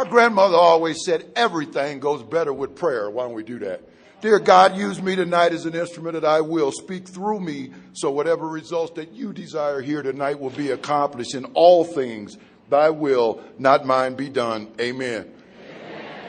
My grandmother always said everything goes better with prayer. Why don't we do that? Dear God, use me tonight as an instrument that I will. Speak through me so whatever results that you desire here tonight will be accomplished. In all things, thy will, not mine, be done. Amen.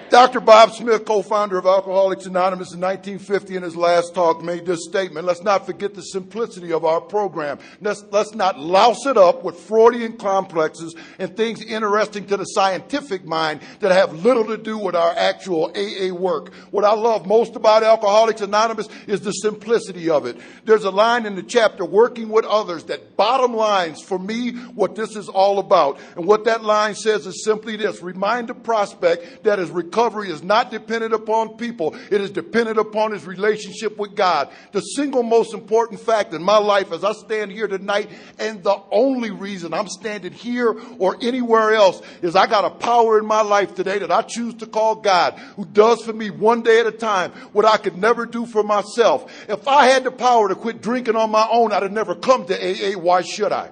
Dr. Bob Smith, co-founder of Alcoholics Anonymous in 1950, in his last talk made this statement: let's not forget the simplicity of our program. Let's not louse it up with Freudian complexes and things interesting to the scientific mind that have little to do with our actual AA work. What I love most about Alcoholics Anonymous is the simplicity of it. There's a line in the chapter, Working with Others, that bottom lines for me what this is all about. And what that line says is simply this: remind the prospect that his recovery is not dependent upon people. It is dependent upon his relationship with God. The single most important fact in my life as I stand here tonight, and the only reason I'm standing here or anywhere else, is I got a power in my life today that I choose to call God, who does for me one day at a time what I could never do for myself. If I had the power to quit drinking on my own, I'd have never come to AA. Why should I?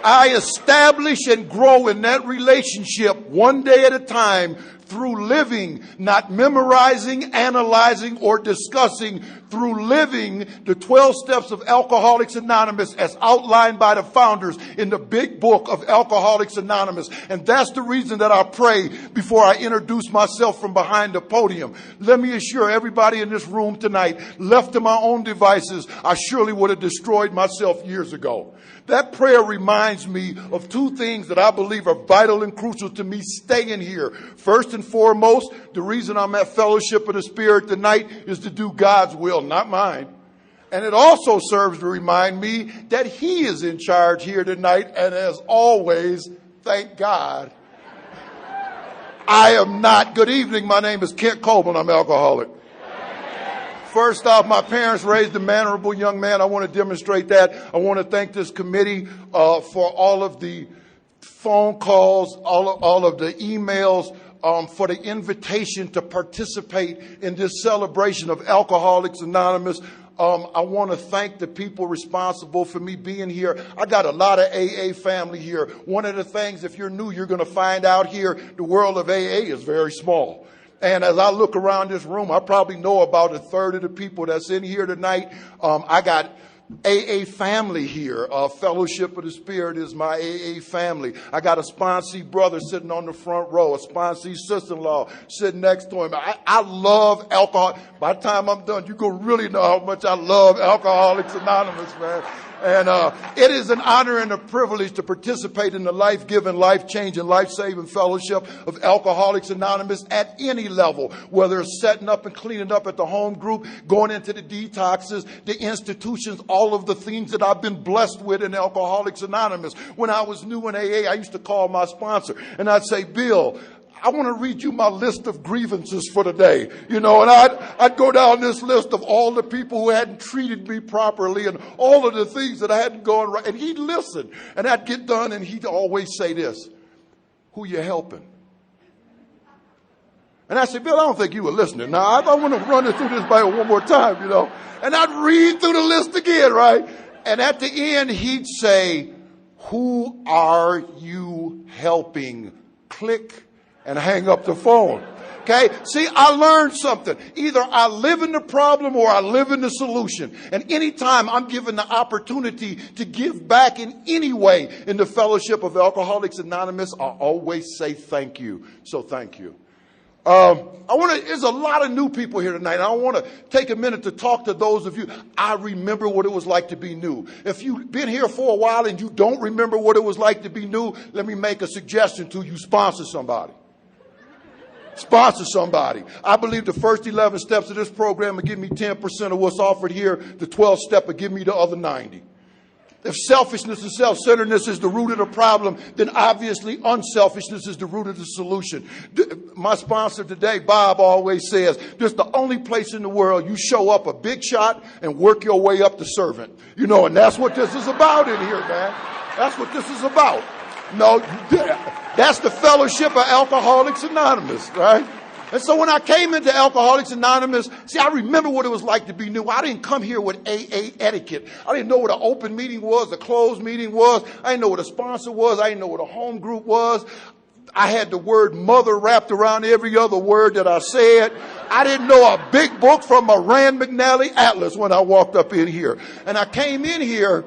I establish and grow in that relationship one day at a time through living, not memorizing, analyzing, or discussing, through living the 12 steps of Alcoholics Anonymous as outlined by the founders in the big book of Alcoholics Anonymous. And that's the reason that I pray before I introduce myself from behind the podium. Let me assure everybody in this room tonight, left to my own devices, I surely would have destroyed myself years ago. That prayer reminds me of two things that I believe are vital and crucial to me staying here. First and foremost, the reason I'm at Fellowship of the Spirit tonight is to do God's will, not mine. And it also serves to remind me that He is in charge here tonight. And as always, thank God, I am not. Good evening. My name is Kent Coleman. I'm alcoholic. First off, my parents raised a mannerable young man. I want to demonstrate that. I want to thank this committee for all of the phone calls, all of the emails, for the invitation to participate in this celebration of Alcoholics Anonymous. I want to thank the people responsible for me being here. I got a lot of AA family here. One of the things, if you're new, you're going to find out here, the world of AA is very small. And as I look around this room, I probably know about a third of the people that's in here tonight. I got AA family here. Fellowship of the Spirit is my AA family. I got a sponsee brother sitting on the front row, a sponsee sister-in-law sitting next to him. I love alcohol. By the time I'm done, you're going to really know how much I love Alcoholics Anonymous, man. And it is an honor and a privilege to participate in the life-giving, life-changing, life-saving fellowship of Alcoholics Anonymous at any level, whether it's setting up and cleaning up at the home group, going into the detoxes, the institutions, all of the things that I've been blessed with in Alcoholics Anonymous. When I was new in AA, I used to call my sponsor and I'd say, Bill, I want to read you my list of grievances for the day, and I'd go down this list of all the people who hadn't treated me properly and all of the things that I hadn't gone right. And he'd listen, and I'd get done, and he'd always say this: who you helping? And I said, Bill, I don't think you were listening. Now, I want to run it through this by one more time, And I'd read through the list again, right? And at the end, he'd say, who are you helping? Click. And hang up the phone. Okay? See, I learned something. Either I live in the problem or I live in the solution. And anytime I'm given the opportunity to give back in any way in the fellowship of Alcoholics Anonymous, I always say thank you. So thank you. There's a lot of new people here tonight. I want to take a minute to talk to those of you. I remember what it was like to be new. If you've been here for a while and you don't remember what it was like to be new, let me make a suggestion to you. Sponsor somebody. Sponsor somebody. I believe the first 11 steps of this program will give me 10% of what's offered here. The 12th step will give me the other 90. If selfishness and self-centeredness is the root of the problem, then obviously unselfishness is the root of the solution. My sponsor today, Bob, always says, this is the only place in the world you show up a big shot and work your way up to servant. And that's what this is about in here, man. That's what this is about. No, that's the fellowship of Alcoholics Anonymous, right? And so when I came into Alcoholics Anonymous, see, I remember what it was like to be new. I didn't come here with AA etiquette. I didn't know what an open meeting was, a closed meeting was. I didn't know what a sponsor was. I didn't know what a home group was. I had the word mother wrapped around every other word that I said. I didn't know a big book from a Rand McNally Atlas when I walked up in here. And I came in here,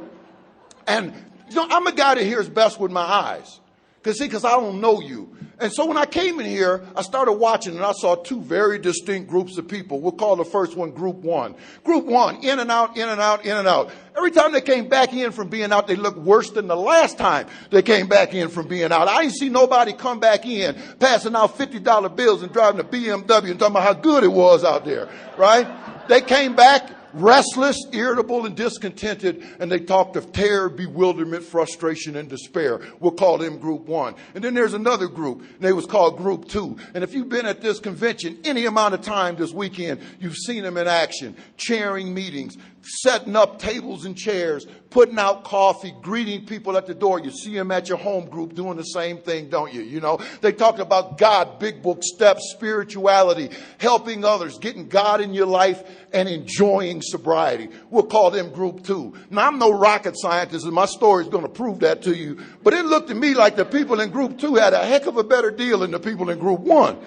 and I'm a guy that hears best with my eyes. Because I don't know you. And so when I came in here, I started watching, and I saw two very distinct groups of people. We'll call the first one Group 1. Group 1, in and out, in and out, in and out. Every time they came back in from being out, they looked worse than the last time they came back in from being out. I didn't see nobody come back in passing out $50 bills and driving a BMW and talking about how good it was out there, right? They came back restless, irritable, and discontented, and they talked of terror, bewilderment, frustration, and despair. We'll call them Group 1. And then there's another group, and they was called Group 2. And if you've been at this convention any amount of time this weekend, you've seen them in action, chairing meetings, setting up tables and chairs, putting out coffee, greeting people at the door. You see them at your home group doing the same thing, don't you? You know, they talked about God, big book steps, spirituality, helping others, getting God in your life, and enjoying sobriety. We'll call them Group 2. Now, I'm no rocket scientist, and my story is going to prove that to you, but it looked to me like the people in Group 2 had a heck of a better deal than the people in Group 1.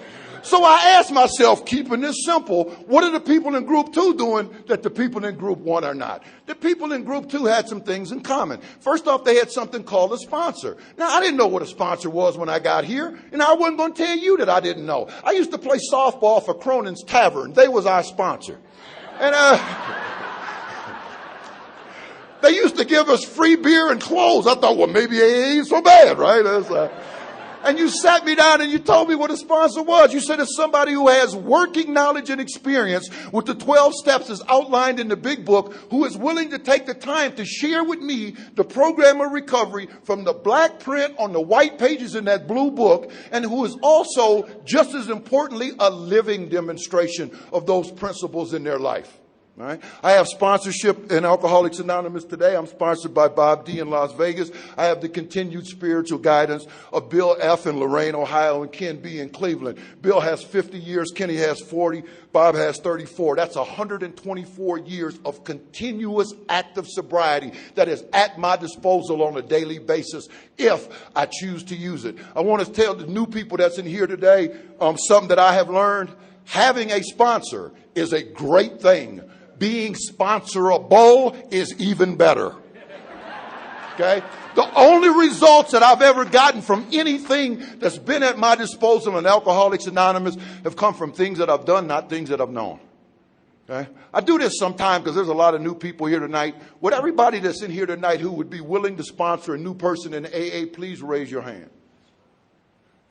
So I asked myself, keeping this simple, what are the people in Group 2 doing that the people in Group 1 are not? The people in Group 2 had some things in common. First off, they had something called a sponsor. Now, I didn't know what a sponsor was when I got here, and I wasn't going to tell you that I didn't know. I used to play softball for Cronin's Tavern. They was our sponsor. And they used to give us free beer and clothes. I thought, well, maybe it ain't so bad, right? And you sat me down and you told me what a sponsor was. You said it's somebody who has working knowledge and experience with the 12 steps as outlined in the big book, who is willing to take the time to share with me the program of recovery from the black print on the white pages in that blue book, and who is also, just as importantly, a living demonstration of those principles in their life. All right. I have sponsorship in Alcoholics Anonymous today. I'm sponsored by Bob D. in Las Vegas. I have the continued spiritual guidance of Bill F. in Lorain, Ohio, and Ken B. in Cleveland. Bill has 50 years. Kenny has 40. Bob has 34. That's 124 years of continuous active sobriety that is at my disposal on a daily basis if I choose to use it. I want to tell the new people that's in here today something that I have learned. Having a sponsor is a great thing. Being sponsorable is even better. Okay? The only results that I've ever gotten from anything that's been at my disposal in Alcoholics Anonymous have come from things that I've done, not things that I've known. Okay? I do this sometimes because there's a lot of new people here tonight. Would everybody that's in here tonight who would be willing to sponsor a new person in AA, please raise your hand.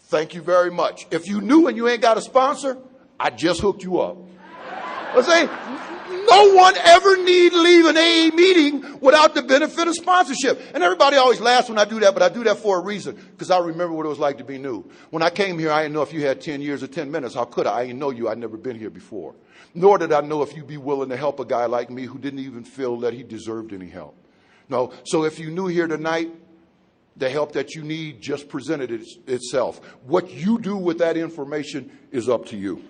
Thank you very much. If you knew and you ain't got a sponsor, I just hooked you up. Let's say, no one ever need leave an AA meeting without the benefit of sponsorship. And everybody always laughs when I do that, but I do that for a reason, because I remember what it was like to be new. When I came here, I didn't know if you had 10 years or 10 minutes. How could I? I didn't know you. I'd never been here before. Nor did I know if you'd be willing to help a guy like me who didn't even feel that he deserved any help. No. So if you're new here tonight, the help that you need just presented itself. What you do with that information is up to you.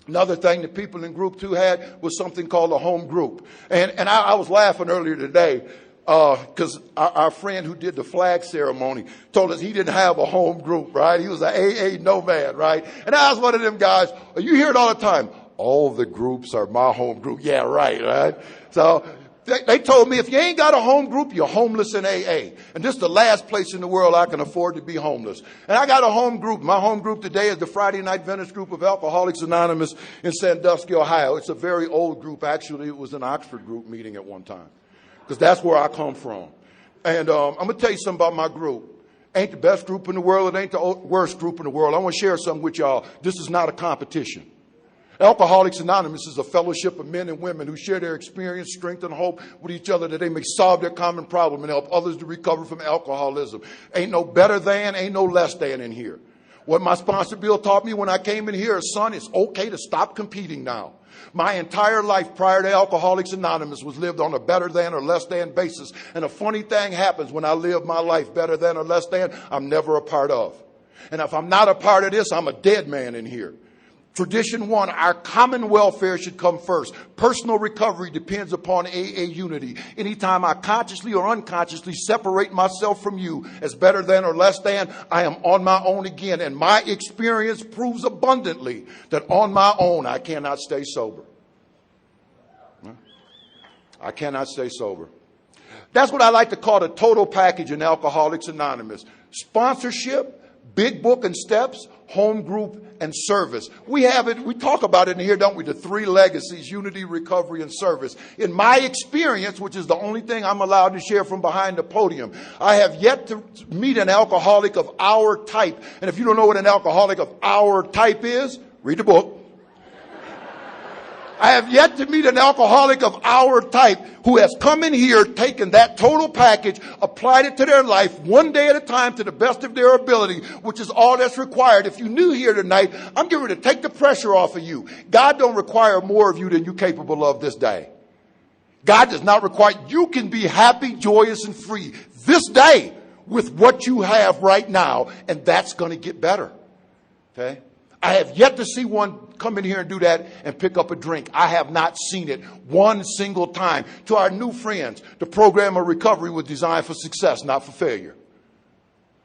Another thing that people in Group 2 had was something called a home group. And I was laughing earlier today because our friend who did the flag ceremony told us he didn't have a home group, right? He was an AA nomad, right? And I was one of them guys, you hear it all the time, all the groups are my home group. Yeah, right? So they told me if you ain't got a home group, you're homeless in AA. And this is the last place in the world I can afford to be homeless. And I got a home group. My home group today is the Friday Night Venice group of Alcoholics Anonymous in Sandusky, Ohio. It's a very old group. Actually, it was an Oxford group meeting at one time, because that's where I come from. And I'm going to tell you something about my group. Ain't the best group in the world. It ain't the worst group in the world. I want to share something with y'all. This is not a competition. Alcoholics Anonymous is a fellowship of men and women who share their experience, strength, and hope with each other that they may solve their common problem and help others to recover from alcoholism. Ain't no better than, ain't no less than in here. What my sponsor Bill taught me when I came in here is, son, it's okay to stop competing now. My entire life prior to Alcoholics Anonymous was lived on a better than or less than basis. And a funny thing happens when I live my life better than or less than, I'm never a part of. And if I'm not a part of this, I'm a dead man in here. Tradition 1, our common welfare should come first. Personal recovery depends upon AA unity. Anytime I consciously or unconsciously separate myself from you as better than or less than, I am on my own again. And my experience proves abundantly that on my own, I cannot stay sober. I cannot stay sober. That's what I like to call the total package in Alcoholics Anonymous. Sponsorship, big book and steps, home group, and service. We have it, we talk about it in here, don't we? The 3 legacies: unity, recovery, and service. In my experience, which is the only thing I'm allowed to share from behind the podium, I have yet to meet an alcoholic of our type. And if you don't know what an alcoholic of our type is, read the book. I have yet to meet an alcoholic of our type who has come in here, taken that total package, applied it to their life one day at a time to the best of their ability, which is all that's required. If you're new here tonight, I'm getting ready to take the pressure off of you. God don't require more of you than you're capable of this day. God does not require. You can be happy, joyous, and free this day with what you have right now, and that's going to get better. Okay? I have yet to see one come in here and do that and pick up a drink. I have not seen it one single time. To our new friends, the program of recovery was designed for success, not for failure.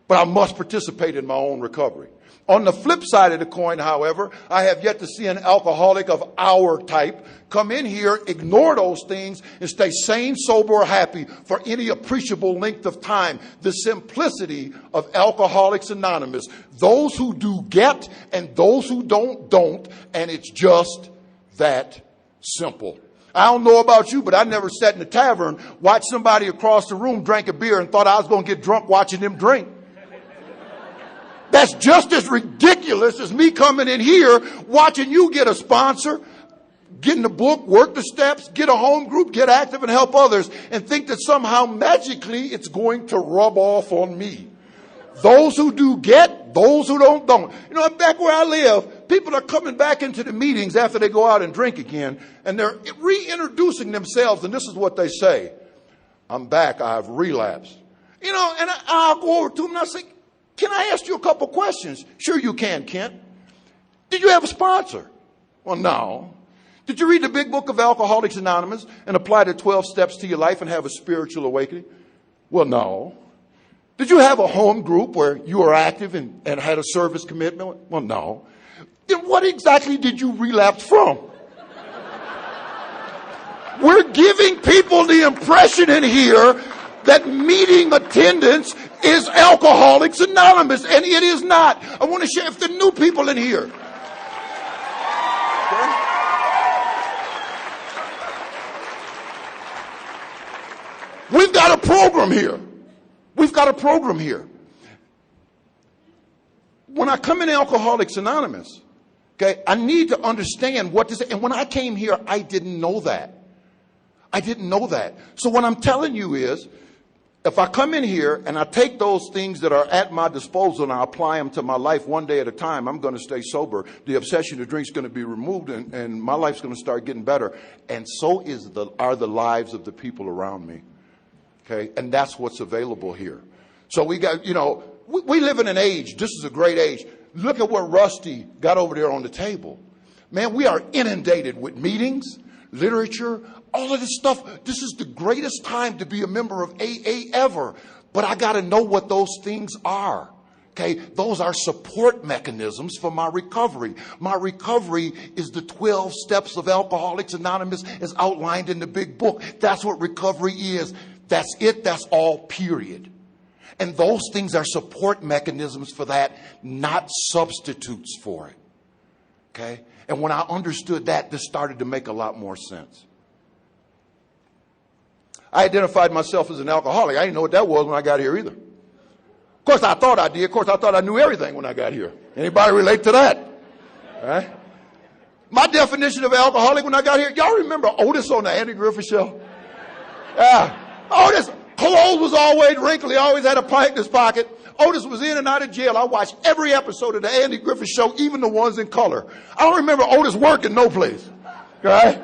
But I must participate in my own recovery. On the flip side of the coin, however, I have yet to see an alcoholic of our type come in here, ignore those things, and stay sane, sober, or happy for any appreciable length of time. The simplicity of Alcoholics Anonymous. Those who do get, and those who don't, and it's just that simple. I don't know about you, but I never sat in a tavern, watched somebody across the room drank a beer, and thought I was going to get drunk watching them drink. That's just as ridiculous as me coming in here, watching you get a sponsor, getting the book, work the steps, get a home group, get active and help others, and think that somehow magically it's going to rub off on me. Those who do get, those who don't. You know, back where I live, people are coming back into the meetings after they go out and drink again, and they're reintroducing themselves, and this is what they say: I'm back, I've relapsed. You know, and I'll go over to them and I'll say, can I ask you a couple questions? Sure you can, Kent. Did you have a sponsor? Well, no. Did you read the big book of Alcoholics Anonymous and apply the 12 steps to your life and have a spiritual awakening? Well, no. Did you have a home group where you were active and had a service commitment? Well, no. Then what exactly did you relapse from? We're giving people the impression in here that meeting attendance is Alcoholics Anonymous, and it is not. I want to share with the new people in here. Okay? We've got a program here. We've got a program here. When I come in Alcoholics Anonymous, okay, I need to understand what this is. And when I came here, I didn't know that. I didn't know that. So what I'm telling you is, if I come in here and I take those things that are at my disposal and I apply them to my life one day at a time, I'm going to stay sober. The obsession to drink is going to be removed, and my life's going to start getting better. And so are the lives of the people around me. Okay, and that's what's available here. So we got, you know, we live in an age. This is a great age. Look at what Rusty got over there on the table. Man, we are inundated with meetings, literature, all of this stuff. This is the greatest time to be a member of AA ever. But I got to know what those things are. Okay, those are support mechanisms for my recovery. My recovery is the 12 steps of Alcoholics Anonymous as outlined in the big book. That's what recovery is. That's it. That's all, period. And those things are support mechanisms for that, not substitutes for it. Okay? And when I understood that, this started to make a lot more sense. I identified myself as an alcoholic. I didn't know what that was when I got here either. Of course, I thought I did. Of course, I thought I knew everything when I got here. Anybody relate to that? All right? My definition of alcoholic when I got here, y'all remember Otis on the Andy Griffith Show? Yeah. Otis, clothes was always wrinkly, always had a pint in his pocket. Otis was in and out of jail. I watched every episode of the Andy Griffith Show, even the ones in color. I don't remember Otis working no place. Right?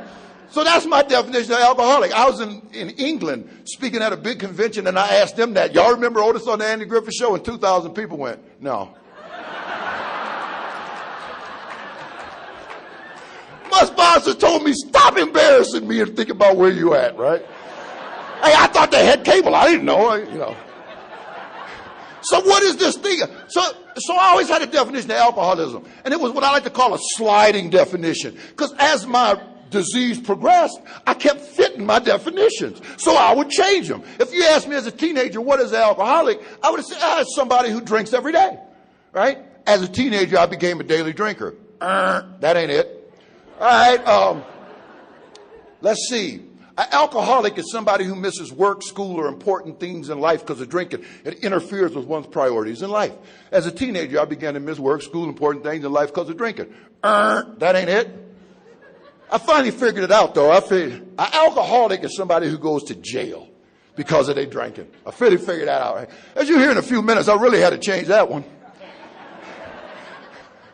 So that's my definition of alcoholic. I was in England speaking at a big convention, and I asked them that. Y'all remember Otis on the Andy Griffith Show? And 2,000 people went, no. my sponsor told me, stop embarrassing me and think about where you at, right? Hey, I thought they had cable. I didn't know, So what is this thing? So I always had a definition of alcoholism. And it was what I like to call a sliding definition. Because as my disease progressed, I kept fitting my definitions. So I would change them. If you asked me as a teenager, what is an alcoholic? I would say, it's somebody who drinks every day, right? As a teenager, I became a daily drinker. That ain't it. All right. Let's see. An alcoholic is somebody who misses work, school, or important things in life because of drinking. It interferes with one's priorities in life. As a teenager, I began to miss work, school, important things in life because of drinking. That ain't it. I finally figured it out, though. I figured an alcoholic is somebody who goes to jail because of their drinking. I finally figured that out. Right? As you hear in a few minutes, I really had to change that one.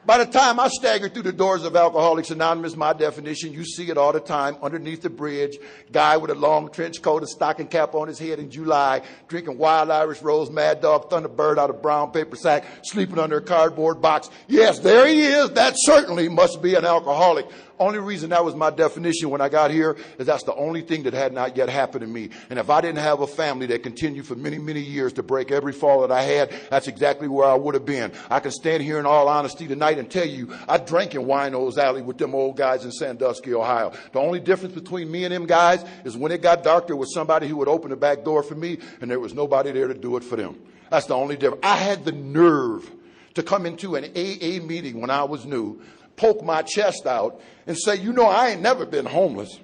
By the time I staggered through the doors of Alcoholics Anonymous, my definition, you see it all the time, underneath the bridge, guy with a long trench coat, a stocking cap on his head in July, drinking Wild Irish Rose, Mad Dog, Thunderbird out of brown paper sack, sleeping under a cardboard box. Yes, there he is. That certainly must be an alcoholic. Only reason that was my definition when I got here is that's the only thing that had not yet happened to me. And if I didn't have a family that continued for many, many years to break every fall that I had, that's exactly where I would have been. I can stand here in all honesty tonight and tell you I drank in Wino's Alley with them old guys in Sandusky, Ohio. The only difference between me and them guys is when it got dark, there was somebody who would open the back door for me, and there was nobody there to do it for them. That's the only difference. I had the nerve to come into an AA meeting when I was new, poke my chest out and say, I ain't never been homeless.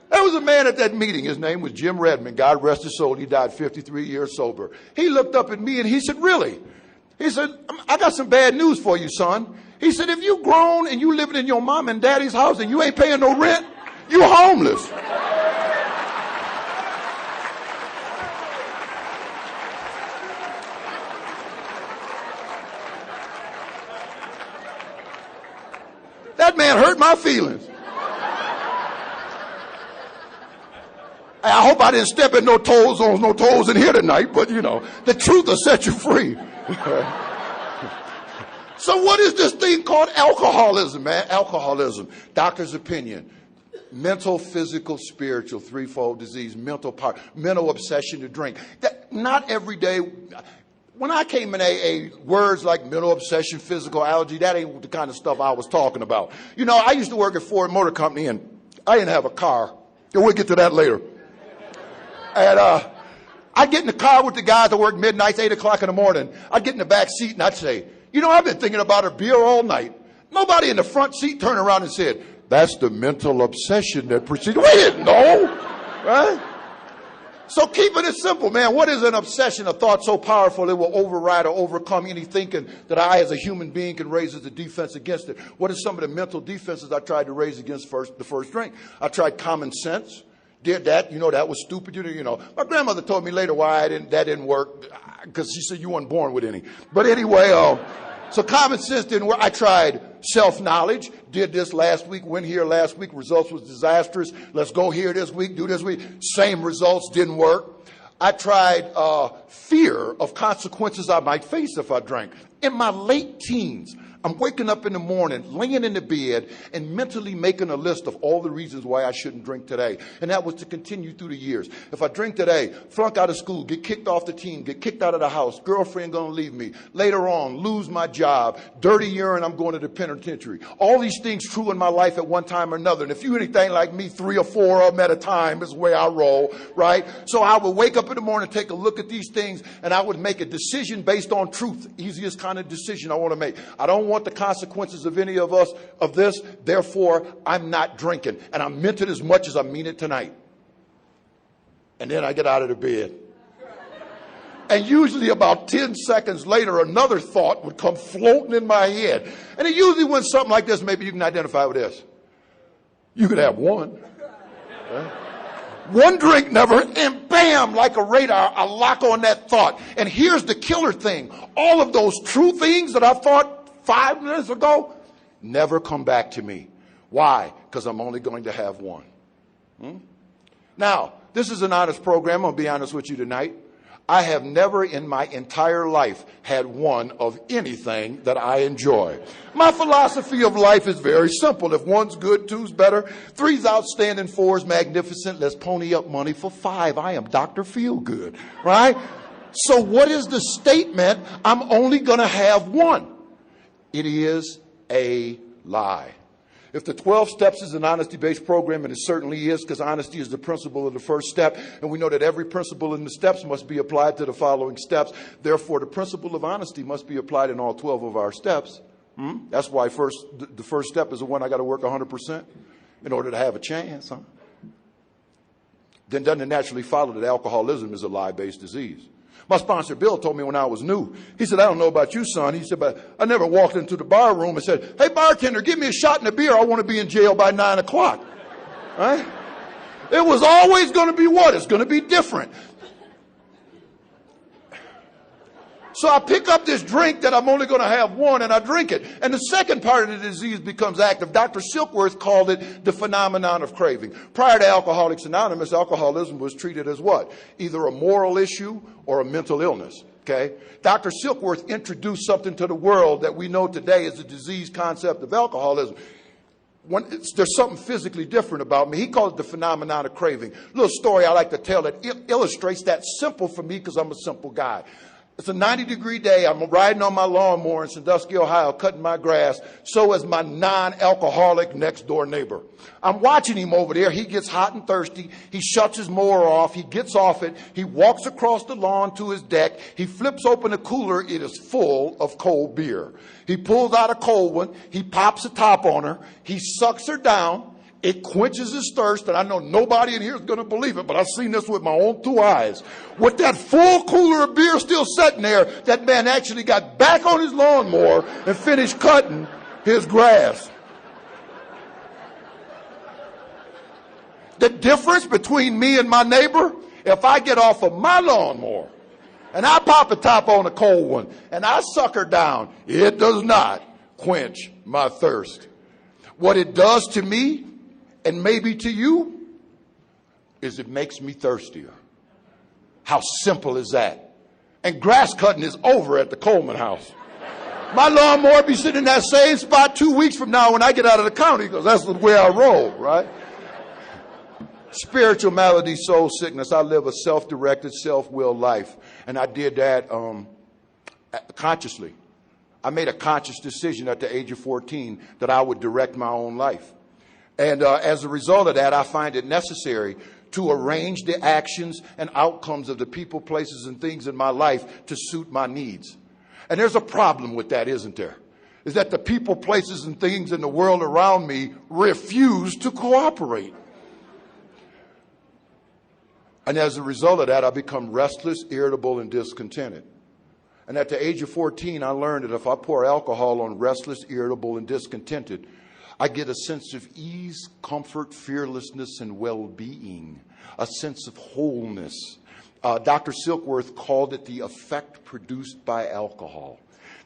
There was a man at that meeting. His name was Jim Redmond. God rest his soul. He died 53 years sober. He looked up at me and he said, really? He said, I got some bad news for you, son. He said, if you grown and you living in your mom and daddy's house and you ain't paying no rent, you homeless. That man hurt my feelings. I hope I didn't step in no toes in here tonight, but the truth will set you free. So what is this thing called alcoholism, man? Alcoholism, doctor's opinion. Mental, physical, spiritual, threefold disease, mental obsession to drink. That not every day. When I came in AA, words like mental obsession, physical allergy, that ain't the kind of stuff I was talking about. I used to work at Ford Motor Company, and I didn't have a car. And we'll get to that later. And I'd get in the car with the guys that work midnights, 8 o'clock in the morning. I'd get in the back seat, and I'd say, I've been thinking about a beer all night. Nobody in the front seat turned around and said, that's the mental obsession that precedes. We didn't know, right? So keeping it simple, man. What is an obsession? A thought so powerful it will override or overcome any thinking that I as a human being can raise as a defense against it. What are some of the mental defenses I tried to raise against the first drink? I tried common sense. Did that. That was stupid. My grandmother told me later why that didn't work, because she said you weren't born with any. But anyway, so common sense didn't work. I tried self-knowledge. Did this last week, went here last week. Results was disastrous. Let's go here this week, do this week. Same results, didn't work. I tried fear of consequences I might face if I drank. In my late teens, I'm waking up in the morning, laying in the bed, and mentally making a list of all the reasons why I shouldn't drink today. And that was to continue through the years. If I drink today, flunk out of school, get kicked off the team, get kicked out of the house, girlfriend gonna leave me. Later on, lose my job, dirty urine, I'm going to the penitentiary. All these things true in my life at one time or another. And if you anything like me, 3 or 4 of them at a time is the way I roll, right? So I would wake up in the morning, take a look at these things, and I would make a decision based on truth. Easiest kind of decision I want to make. I don't want the consequences of any of us of this. Therefore, I'm not drinking. And I meant it as much as I mean it tonight. And then I get out of the bed. And usually about 10 seconds later, another thought would come floating in my head. And it usually went something like this. Maybe you can identify with this. You could have one. Right? One drink never, and bam, like a radar, I lock on that thought. And here's the killer thing. All of those true things that I thought 5 minutes ago never come back to me. Why? Because I'm only going to have one. Now, this is an honest program. I'm going to be honest with you tonight. I have never in my entire life had one of anything that I enjoy. My philosophy of life is very simple. If one's good, two's better, three's outstanding, four's magnificent, let's pony up money for five. I am Dr. Feelgood, right? So what is the statement? I'm only going to have one. It is a lie. If the 12 steps is an honesty-based program, and it certainly is, because honesty is the principle of the first step, and we know that every principle in the steps must be applied to the following steps. Therefore, the principle of honesty must be applied in all 12 of our steps. That's why the first step is the one I got to work 100% in order to have a chance. Then doesn't it naturally follow that alcoholism is a lie-based disease? My sponsor, Bill, told me when I was new, he said, I don't know about you, son. He said, but I never walked into the bar room and said, hey, bartender, give me a shot and a beer. I want to be in jail by 9 o'clock. Right? It was always going to be what? It's going to be different. So I pick up this drink that I'm only going to have one, and I drink it. And the second part of the disease becomes active. Dr. Silkworth called it the phenomenon of craving. Prior to Alcoholics Anonymous, alcoholism was treated as what? Either a moral issue or a mental illness. Okay? Dr. Silkworth introduced something to the world that we know today is the disease concept of alcoholism. There's something physically different about me. He called it the phenomenon of craving. A little story I like to tell that illustrates that simple for me because I'm a simple guy. It's a 90-degree day. I'm riding on my lawnmower in Sandusky, Ohio, cutting my grass. So is my non-alcoholic next-door neighbor. I'm watching him over there. He gets hot and thirsty. He shuts his mower off. He gets off it. He walks across the lawn to his deck. He flips open a cooler. It is full of cold beer. He pulls out a cold one. He pops the top on her. He sucks her down. It quenches his thirst, and I know nobody in here is going to believe it, but I've seen this with my own two eyes. With that full cooler of beer still sitting there, that man actually got back on his lawnmower and finished cutting his grass. The difference between me and my neighbor, if I get off of my lawnmower and I pop the top on a cold one and I suck her down, it does not quench my thirst. What it does to me, and maybe to you, is it makes me thirstier. How simple is that? And grass cutting is over at the Coleman house. My lawnmower be sitting in that same spot 2 weeks from now when I get out of the county, because that's the way I roll, right? Spiritual malady, soul sickness. I live a self-directed, self-willed life. And I did that consciously. I made a conscious decision at the age of 14 that I would direct my own life. And as a result of that, I find it necessary to arrange the actions and outcomes of the people, places, and things in my life to suit my needs. And there's a problem with that, isn't there? Is that the people, places, and things in the world around me refuse to cooperate. And as a result of that, I become restless, irritable, and discontented. And at the age of 14, I learned that if I pour alcohol on restless, irritable, and discontented, I get a sense of ease, comfort, fearlessness, and well-being, a sense of wholeness. Dr. Silkworth called it the effect produced by alcohol.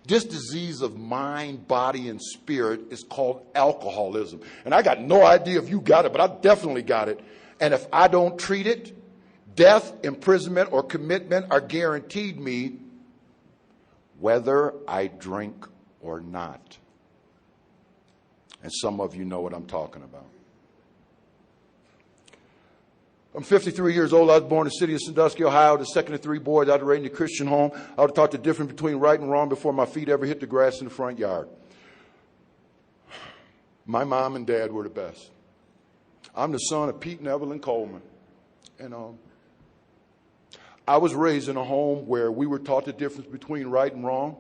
This disease of mind, body, and spirit is called alcoholism. And I got no idea if you got it, but I definitely got it. And if I don't treat it, death, imprisonment, or commitment are guaranteed me whether I drink or not. And some of you know what I'm talking about. I'm 53 years old. I was born in the city of Sandusky, Ohio, the second of three boys. I was raised in a Christian home. I would have taught the difference between right and wrong before my feet ever hit the grass in the front yard. My mom and dad were the best. I'm the son of Pete and Evelyn Coleman. And I was raised in a home where we were taught the difference between right and wrong.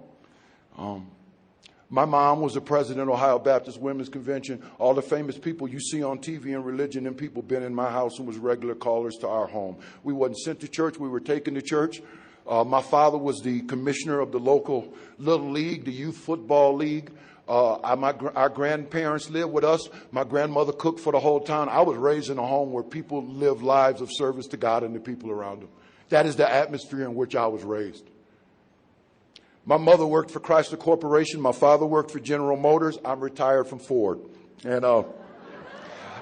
My mom was the president of Ohio Baptist Women's Convention. All the famous people you see on TV and religion and people been in my house and was regular callers to our home. We wasn't sent to church. We were taken to church. My father was the commissioner of the local little league, the youth football league. Our grandparents lived with us. My grandmother cooked for the whole town. I was raised in a home where people lived lives of service to God and the people around them. That is the atmosphere in which I was raised. My mother worked for Chrysler Corporation. My father worked for General Motors. I'm retired from Ford. And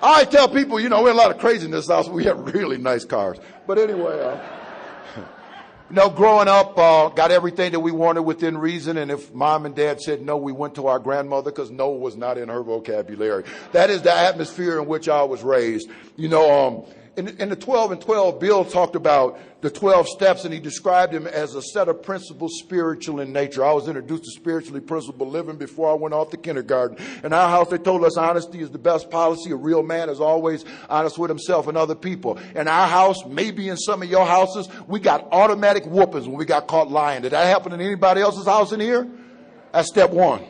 I tell people, we have a lot of craziness in this house. We have really nice cars. But anyway, You know, growing up, got everything that we wanted within reason. And if mom and dad said no, we went to our grandmother because no was not in her vocabulary. That is the atmosphere in which I was raised. You know, in the 12 and 12, Bill talked about the 12 steps, and he described them as a set of principles spiritual in nature. I was introduced to spiritually principled living before I went off to kindergarten. In our house, they told us honesty is the best policy. A real man is always honest with himself and other people. In our house, maybe in some of your houses, we got automatic whoopings when we got caught lying. Did that happen in anybody else's house in here? That's step one.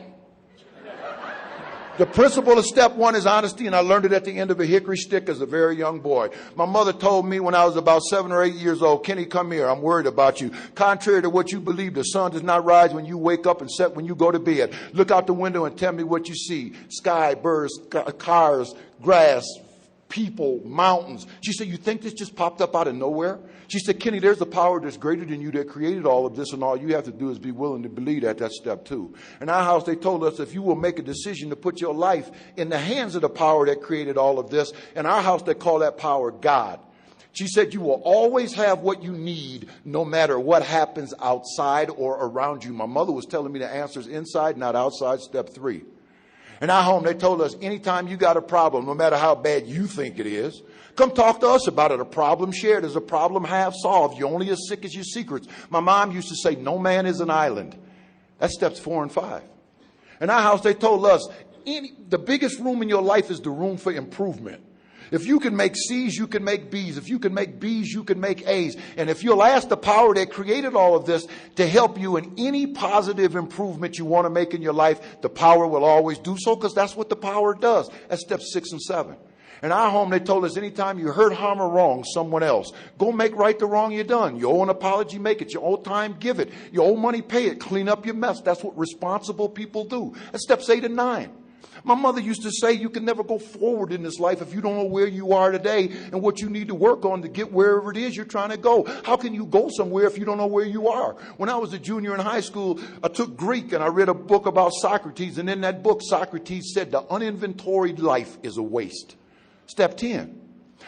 The principle of step one is honesty, and I learned it at the end of a hickory stick as a very young boy. My mother told me when I was about 7 or 8 years old, Kenny, come here. I'm worried about you. Contrary to what you believe, the sun does not rise when you wake up and set when you go to bed. Look out the window and tell me what you see. Sky, birds, cars, grass, people, mountains. She said, you think this just popped up out of nowhere? She said, Kenny, there's a power that's greater than you that created all of this, and all you have to do is be willing to believe that. That's step two. In our house, they told us if you will make a decision to put your life in the hands of the power that created all of this, in our house, they call that power God. She said, you will always have what you need no matter what happens outside or around you. My mother was telling me the answer is inside, not outside, step three. In our home, they told us anytime you got a problem, no matter how bad you think it is, come talk to us about it. A problem shared is a problem half solved. You're only as sick as your secrets. My mom used to say, no man is an island. That's steps 4 and 5. In our house, they told us the biggest room in your life is the room for improvement. If you can make C's, you can make B's. If you can make B's, you can make A's. And if you'll ask the power that created all of this to help you in any positive improvement you want to make in your life, the power will always do so, because that's what the power does. That's steps 6 and 7. In our home, they told us anytime you hurt, harm, or wrong someone else, go make right the wrong you done. You owe an apology, make it. You owe time, give it. You owe money, pay it. Clean up your mess. That's what responsible people do. That's steps 8 and 9. My mother used to say you can never go forward in this life if you don't know where you are today and what you need to work on to get wherever it is you're trying to go. How can you go somewhere if you don't know where you are? When I was a junior in high school, I took Greek and I read a book about Socrates. And in that book, Socrates said the uninventoried life is a waste. Step 10.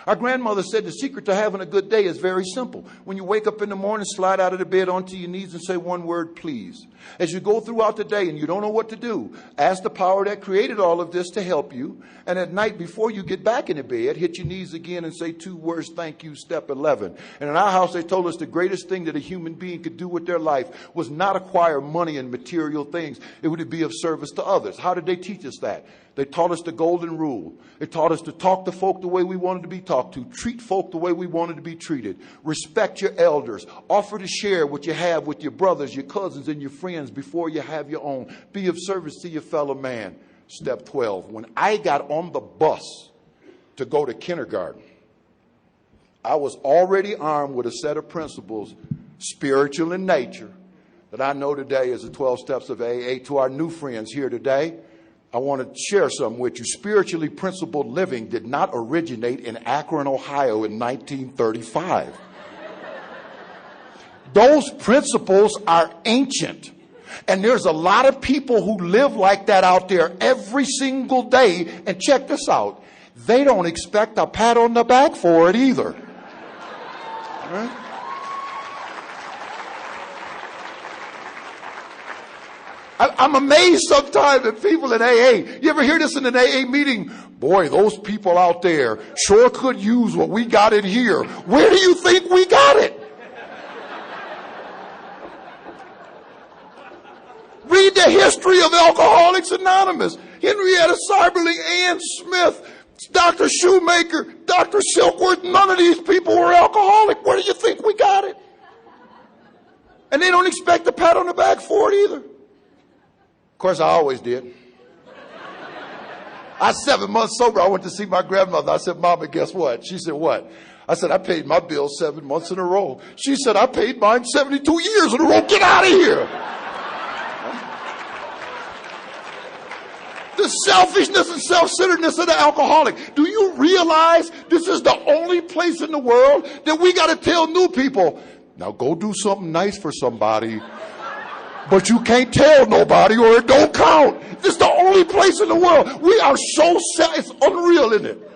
Our grandmother said the secret to having a good day is very simple. When you wake up in the morning, slide out of the bed onto your knees and say one word, please. As you go throughout the day and you don't know what to do, ask the power that created all of this to help you. And at night, before you get back in the bed, hit your knees again and say 2 words, thank you, step 11. And in our house, they told us the greatest thing that a human being could do with their life was not acquire money and material things. It would be of service to others. How did they teach us that? They taught us the golden rule. They taught us to talk to folk the way we wanted to be talked to, treat folk the way we wanted to be treated, respect your elders, offer to share what you have with your brothers, your cousins, and your friends before you have your own. Be of service to your fellow man. Step 12. When I got on the bus to go to kindergarten, I was already armed with a set of principles, spiritual in nature, that I know today is the 12 steps of AA. To our new friends here today, I want to share something with you. Spiritually principled living did not originate in Akron, Ohio in 1935. Those principles are ancient. And there's a lot of people who live like that out there every single day. And check this out. They don't expect a pat on the back for it either. Right? I'm amazed sometimes at people in AA. You ever hear this in an AA meeting? Boy, those people out there sure could use what we got in here. Where do you think we got it? Read the history of Alcoholics Anonymous. Henrietta Seiberling, Ann Smith, Dr. Shoemaker, Dr. Silkworth. None of these people were alcoholic. Where do you think we got it? And they don't expect a pat on the back for it either. Of course, I always did. I was 7 months sober. I went to see my grandmother. I said, Mama, guess what? She said, what? I said, I paid my bill 7 months in a row. She said, I paid mine 72 years in a row. Get out of here. The selfishness and self-centeredness of the alcoholic. Do you realize this is the only place in the world that we got to tell new people, now go do something nice for somebody, but you can't tell nobody or it don't count. This is the only place in the world. We are so it's unreal, isn't it?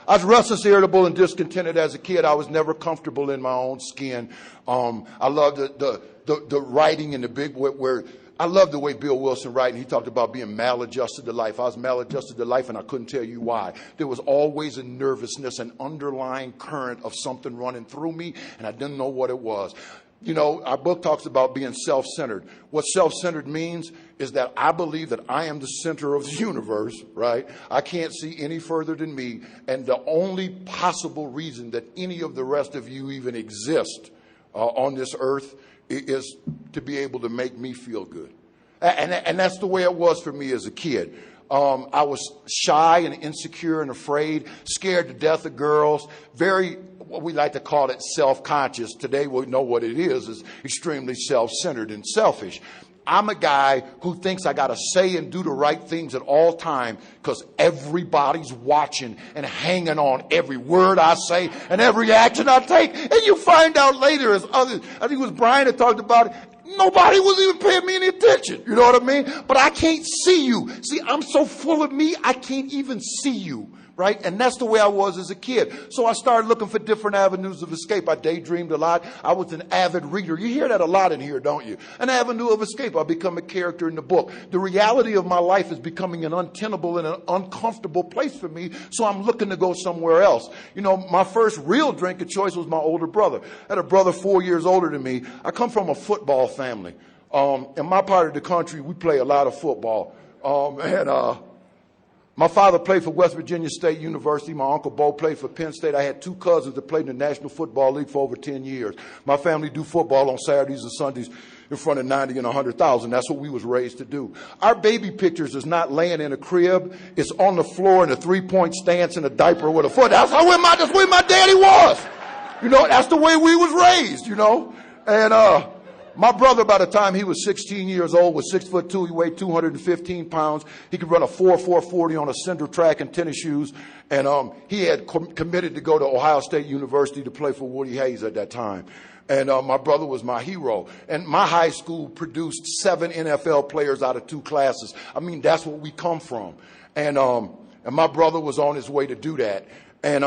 I was restless, irritable, and discontented as a kid. I was never comfortable in my own skin. I loved the writing in the big where I love the way Bill Wilson writes. He talked about being maladjusted to life. I was maladjusted to life, and I couldn't tell you why. There was always a nervousness, an underlying current of something running through me, and I didn't know what it was. You know, our book talks about being self-centered. What self-centered means is that I believe that I am the center of the universe, right? I can't see any further than me, and the only possible reason that any of the rest of you even exist on this earth is to be able to make me feel good. And that's the way it was for me as a kid. I was shy and insecure and afraid, scared to death of girls, very, what we like to call it, self-conscious. Today we know what it is extremely self-centered and selfish. I'm a guy who thinks I got to say and do the right things at all time because everybody's watching and hanging on every word I say and every action I take. And you find out later, as others, I think it was Brian that talked about it, nobody was even paying me any attention. You know what I mean? But I can't see you. See, I'm so full of me, I can't even see you. Right? And that's the way I was as a kid. So I started looking for different avenues of escape. I daydreamed a lot. I was an avid reader. You hear that a lot in here, don't you? An avenue of escape. I become a character in the book. The reality of my life is becoming an untenable and an uncomfortable place for me. So I'm looking to go somewhere else. You know, my first real drink of choice was my older brother. I had a brother 4 years older than me. I come from a football family. In my part of the country, we play a lot of football. My father played for West Virginia State University. My Uncle Bo played for Penn State. I had two cousins that played in the National Football League for over 10 years. My family do football on Saturdays and Sundays in front of 90 and 100,000. That's what we was raised to do. Our baby pictures is not laying in a crib. It's on the floor in a three-point stance in a diaper with a foot. That's where my daddy was. You know, that's the way we was raised, you know. And my brother, by the time he was 16 years old, was 6'2". He weighed 215 pounds. He could run a 4.40 on a cinder track and tennis shoes. And he had committed to go to Ohio State University to play for Woody Hayes at that time. And my brother was my hero. And my high school produced 7 NFL players out of 2 classes. I mean, that's what we come from. And my brother was on his way to do that. And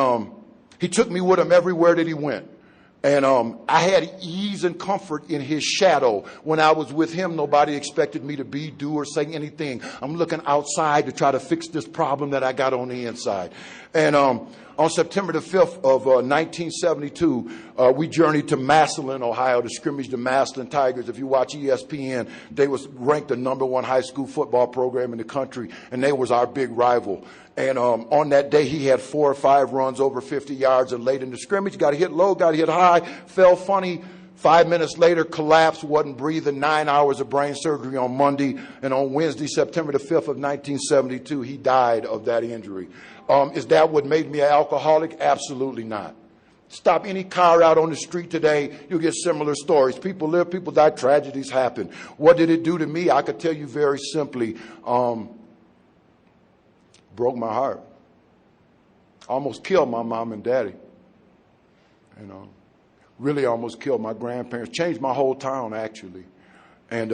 he took me with him everywhere that he went. And I had ease and comfort in his shadow. When I was with him, nobody expected me to do, or say anything. I'm looking outside to try to fix this problem that I got on the inside. And on September the 5th of 1972, we journeyed to Massillon, Ohio, to scrimmage the Massillon Tigers. If you watch ESPN, they was ranked the #1 high school football program in the country, and they was our big rival. And on that day, he had 4 or 5 runs over 50 yards, and late in the scrimmage, got hit low, got hit high, fell funny. 5 minutes later, collapsed, wasn't breathing, 9 hours of brain surgery on Monday. And on Wednesday, September the 5th of 1972, he died of that injury. Is that what made me an alcoholic? Absolutely not. Stop any car out on the street today, you'll get similar stories. People live, people die, tragedies happen. What did it do to me? I could tell you very simply. Broke my heart. Almost killed my mom and daddy. You know, really almost killed my grandparents. Changed my whole town, actually. And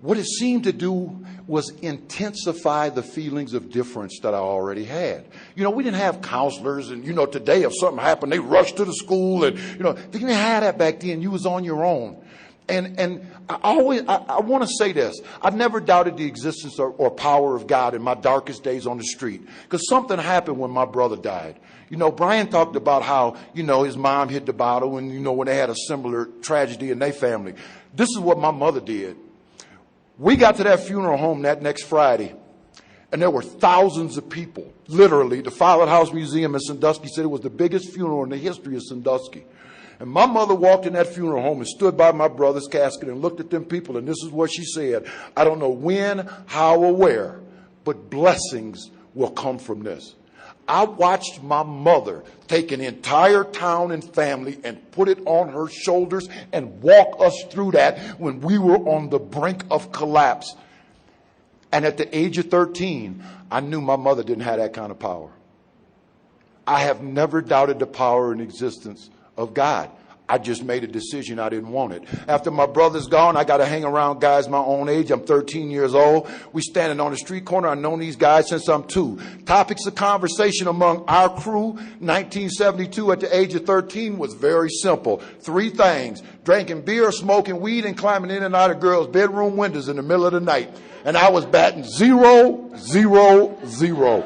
what it seemed to do was intensify the feelings of difference that I already had. You know, we didn't have counselors, and, you know, today if something happened, they rushed to the school, and, you know, they didn't have that back then. You was on your own. And I want to say this. I've never doubted the existence or power of God in my darkest days on the street, because something happened when my brother died. You know, Brian talked about how, you know, his mom hit the bottle, and, you know, when they had a similar tragedy in their family. This is what my mother did. We got to that funeral home that next Friday, and there were thousands of people. Literally, the Follett House Museum in Sandusky said it was the biggest funeral in the history of Sandusky. And my mother walked in that funeral home and stood by my brother's casket and looked at them people, and this is what she said. I don't know when, how, or where, but blessings will come from this. I watched my mother take an entire town and family and put it on her shoulders and walk us through that when we were on the brink of collapse. And at the age of 13, I knew my mother didn't have that kind of power. I have never doubted the power and existence of God. I just made a decision I didn't want it. After my brother's gone, I got to hang around guys my own age. I'm 13 years old. We standing on the street corner. I've known these guys since I'm 2. Topics of conversation among our crew, 1972 at the age of 13, was very simple. 3 things: drinking beer, smoking weed, and climbing in and out of girls' bedroom windows in the middle of the night. And I was batting 0, 0, 0.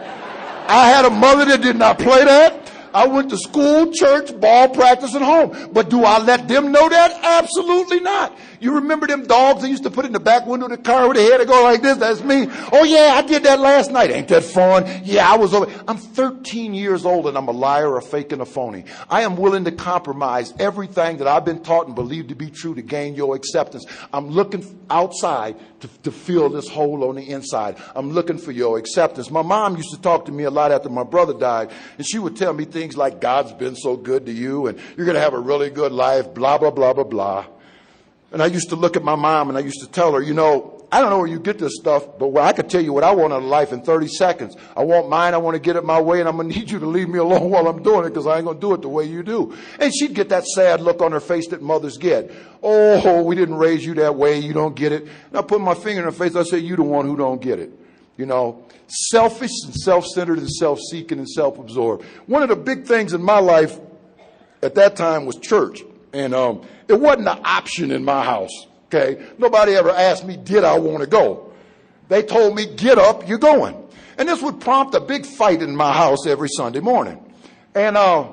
I had a mother that did not play that. I went to school, church, ball practice, and home. But do I let them know that? Absolutely not. You remember them dogs they used to put in the back window of the car with their head to go like this? That's me. Oh, yeah, I did that last night. Ain't that fun? Yeah, I was over. I'm 13 years old, and I'm a liar, a fake, and a phony. I am willing to compromise everything that I've been taught and believed to be true to gain your acceptance. I'm looking outside to fill this hole on the inside. I'm looking for your acceptance. My mom used to talk to me a lot after my brother died, and she would tell me things like, God's been so good to you, and you're going to have a really good life, blah, blah, blah, blah, blah. And I used to look at my mom and I used to tell her, you know, I don't know where you get this stuff, but I could tell you what I want out of life in 30 seconds. I want mine, I want to get it my way, and I'm going to need you to leave me alone while I'm doing it because I ain't going to do it the way you do. And she'd get that sad look on her face that mothers get. Oh, we didn't raise you that way, you don't get it. And I put my finger in her face, I say, you the one who don't get it. You know, selfish and self-centered and self-seeking and self-absorbed. One of the big things in my life at that time was church. And it wasn't an option in my house, okay? Nobody ever asked me, did I want to go? They told me, get up, you're going. And this would prompt a big fight in my house every Sunday morning. And I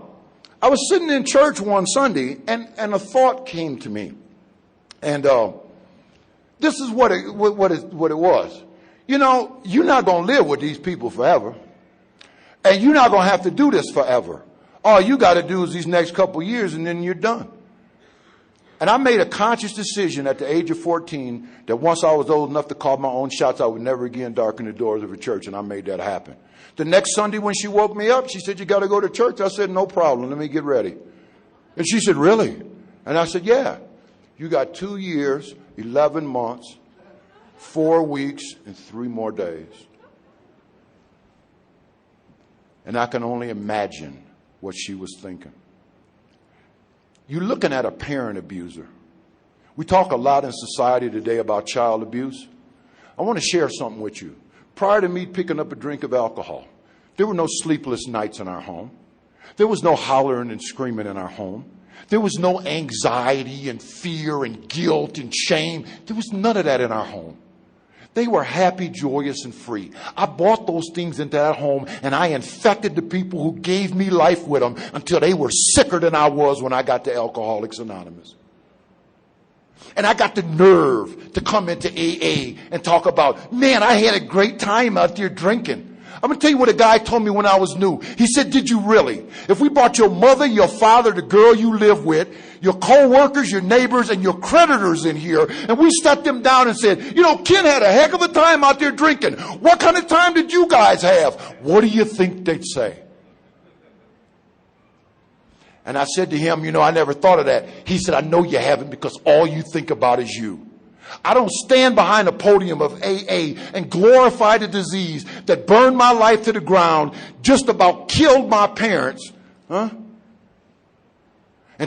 was sitting in church one Sunday, and a thought came to me. And this is what it was. You know, you're not going to live with these people forever. And you're not going to have to do this forever. All you got to do is these next couple years, and then you're done. And I made a conscious decision at the age of 14 that once I was old enough to call my own shots, I would never again darken the doors of a church, and I made that happen. The next Sunday when she woke me up, she said, you got to go to church. I said, no problem. Let me get ready. And she said, really? And I said, yeah. You got 2 years, 11 months, 4 weeks, and 3 more days. And I can only imagine what she was thinking. You're looking at a parent abuser. We talk a lot in society today about child abuse. I want to share something with you. Prior to me picking up a drink of alcohol, there were no sleepless nights in our home. There was no hollering and screaming in our home. There was no anxiety and fear and guilt and shame. There was none of that in our home. They were happy, joyous, and free. I brought those things into that home, and I infected the people who gave me life with them until they were sicker than I was when I got to Alcoholics Anonymous. And I got the nerve to come into AA and talk about, man, I had a great time out there drinking. I'm going to tell you what a guy told me when I was new. He said, did you really? If we brought your mother, your father, the girl you live with, your co-workers, your neighbors, and your creditors in here, and we sat them down and said, you know, Ken had a heck of a time out there drinking. What kind of time did you guys have? What do you think they'd say? And I said to him, you know, I never thought of that. He said, I know you haven't because all you think about is you. I don't stand behind a podium of AA and glorify the disease that burned my life to the ground, just about killed my parents, and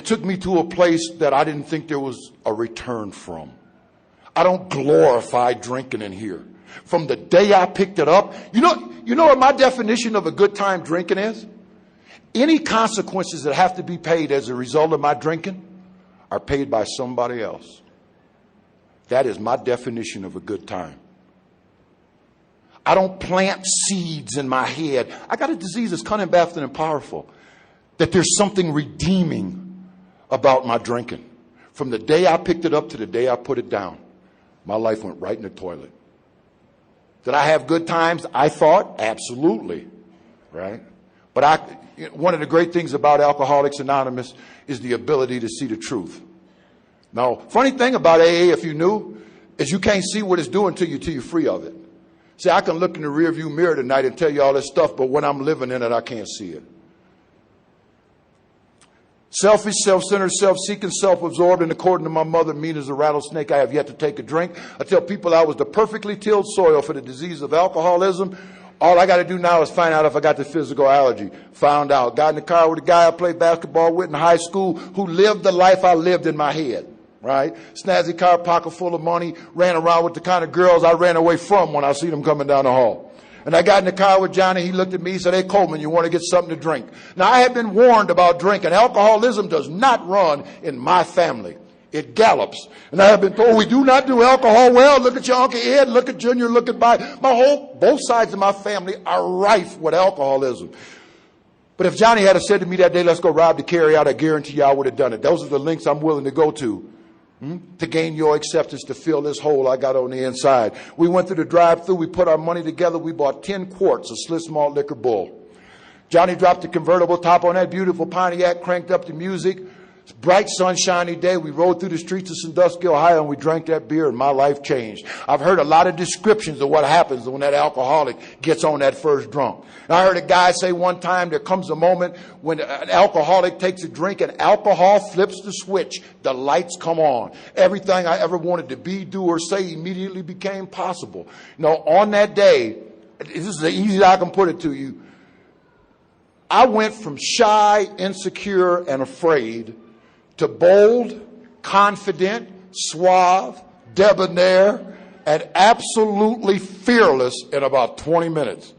took me to a place that I didn't think there was a return from. I don't glorify drinking in here. From the day I picked it up, you know what my definition of a good time drinking is? Any consequences that have to be paid as a result of my drinking are paid by somebody else. That is my definition of a good time. I don't plant seeds in my head. I got a disease that's cunning, baffling, and powerful. That there's something redeeming about my drinking. From the day I picked it up to the day I put it down, my life went right in the toilet. Did I have good times? I thought, absolutely. Right? But one of the great things about Alcoholics Anonymous is the ability to see the truth. Now, funny thing about AA, if you knew, is you can't see what it's doing to you till you're free of it. See, I can look in the rearview mirror tonight and tell you all this stuff, but when I'm living in it, I can't see it. Selfish, self-centered, self-seeking, self-absorbed, and according to my mother, mean as a rattlesnake, I have yet to take a drink. I tell people I was the perfectly tilled soil for the disease of alcoholism. All I got to do now is find out if I got the physical allergy. Found out. Got in the car with a guy I played basketball with in high school who lived the life I lived in my head. Right? Snazzy car, pocket full of money, ran around with the kind of girls I ran away from when I see them coming down the hall. And I got in the car with Johnny. He looked at me. He said, "Hey, Coleman, you want to get something to drink?" Now, I have been warned about drinking. Alcoholism does not run in my family. It gallops. And I have been told we do not do alcohol well. Look at your Uncle Ed. Look at Junior. Look at both sides of my family are rife with alcoholism. But if Johnny had said to me that day, "Let's go rob the carry out," I guarantee you I would have done it. Those are the lengths I'm willing to go to gain your acceptance, to fill this hole I got on the inside. We went through the drive-thru. We put our money together. We bought 10 quarts of Sliss Malt Liquor Bull. Johnny dropped the convertible top on that beautiful Pontiac, cranked up the music. It's a bright, sunshiny day. We rode through the streets of Sandusky, Ohio, and we drank that beer, and my life changed. I've heard a lot of descriptions of what happens when that alcoholic gets on that first drunk. And I heard a guy say one time there comes a moment when an alcoholic takes a drink and alcohol flips the switch. The lights come on. Everything I ever wanted to be, do, or say immediately became possible. You know, on that day, this is the easiest I can put it to you, I went from shy, insecure, and afraid to bold, confident, suave, debonair, and absolutely fearless in about 20 minutes.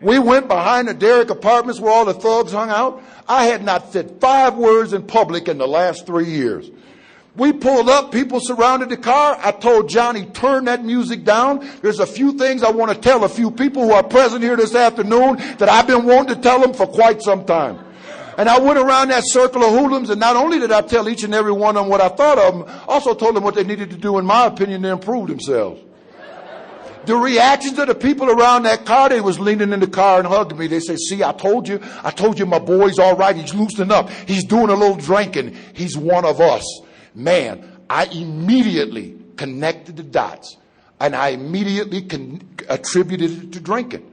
We went behind the Derrick Apartments where all the thugs hung out. I had not said 5 words in public in the last 3 years. We pulled up, people surrounded the car. I told Johnny, turn that music down. There's a few things I want to tell a few people who are present here this afternoon that I've been wanting to tell them for quite some time. And I went around that circle of hoodlums, and not only did I tell each and every one of them what I thought of them, I also told them what they needed to do, in my opinion, to improve themselves. The reactions of the people around that car, they was leaning in the car and hugging me. They say, "See, I told you my boy's all right. He's loosening up. He's doing a little drinking. He's one of us." Man, I immediately connected the dots, and I immediately attributed it to drinking.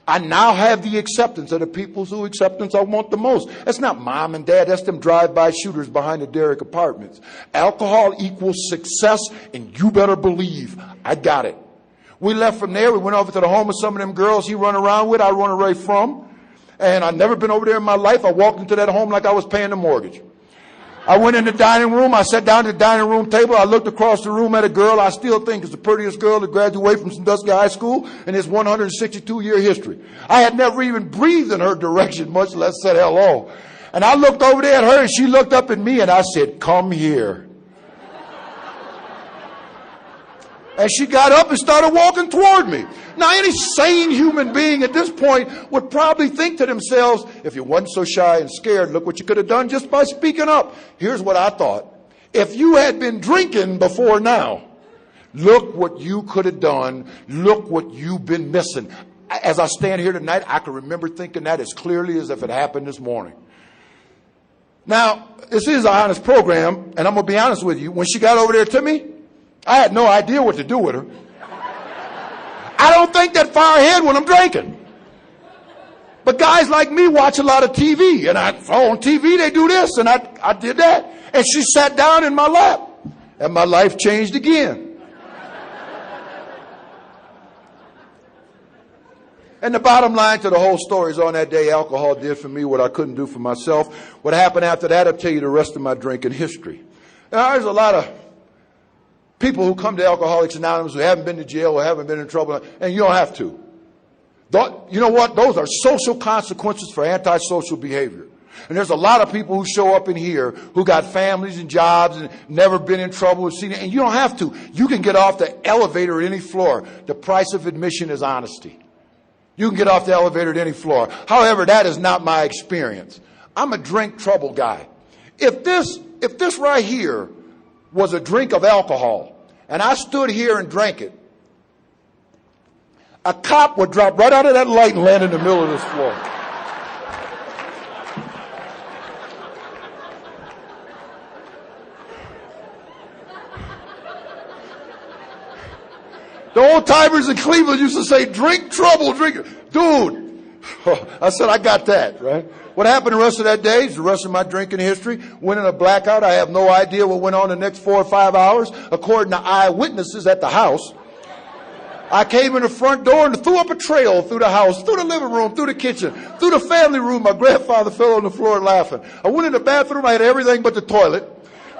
I now have the acceptance of the people whose acceptance I want the most. That's not mom and dad. That's them drive-by shooters behind the Derrick Apartments. Alcohol equals success, and you better believe I got it. We left from there. We went over to the home of some of them girls he run around with, I run away from. And I've never been over there in my life. I walked into that home like I was paying the mortgage. I went in the dining room. I sat down at the dining room table. I looked across the room at a girl I still think is the prettiest girl to graduate from Sandusky High School in its 162-year history. I had never even breathed in her direction, much less said hello. And I looked over there at her, and she looked up at me, and I said, "Come here." And she got up and started walking toward me. Now, any sane human being at this point would probably think to themselves, if you wasn't so shy and scared, look what you could have done just by speaking up. Here's what I thought. If you had been drinking before now, look what you could have done. Look what you've been missing. As I stand here tonight, I can remember thinking that as clearly as if it happened this morning. Now, this is an honest program, and I'm going to be honest with you. When she got over there to me, I had no idea what to do with her. I don't think that far ahead when I'm drinking. But guys like me watch a lot of TV, and I saw on TV they do this, and I did that. And she sat down in my lap, and my life changed again. And the bottom line to the whole story is on that day, alcohol did for me what I couldn't do for myself. What happened after that, I'll tell you the rest of my drinking history. Now, there's a lot of people who come to Alcoholics Anonymous who haven't been to jail or haven't been in trouble, and you don't have to. You know what? Those are social consequences for antisocial behavior. And there's a lot of people who show up in here who got families and jobs and never been in trouble, and you don't have to. You can get off the elevator at any floor. The price of admission is honesty. You can get off the elevator at any floor. However, that is not my experience. I'm a drink trouble guy. If this right here was a drink of alcohol, and I stood here and drank it, a cop would drop right out of that light and land in the middle of this floor. The old timers in Cleveland used to say, "Drink trouble, drink it." Dude, I said, I got that, right? What happened the rest of that day is the rest of my drinking history. Went in a blackout. I have no idea what went on the next 4 or 5 hours. According to eyewitnesses at the house, I came in the front door and threw up a trail through the house, through the living room, through the kitchen, through the family room. My grandfather fell on the floor laughing. I went in the bathroom. I had everything but the toilet.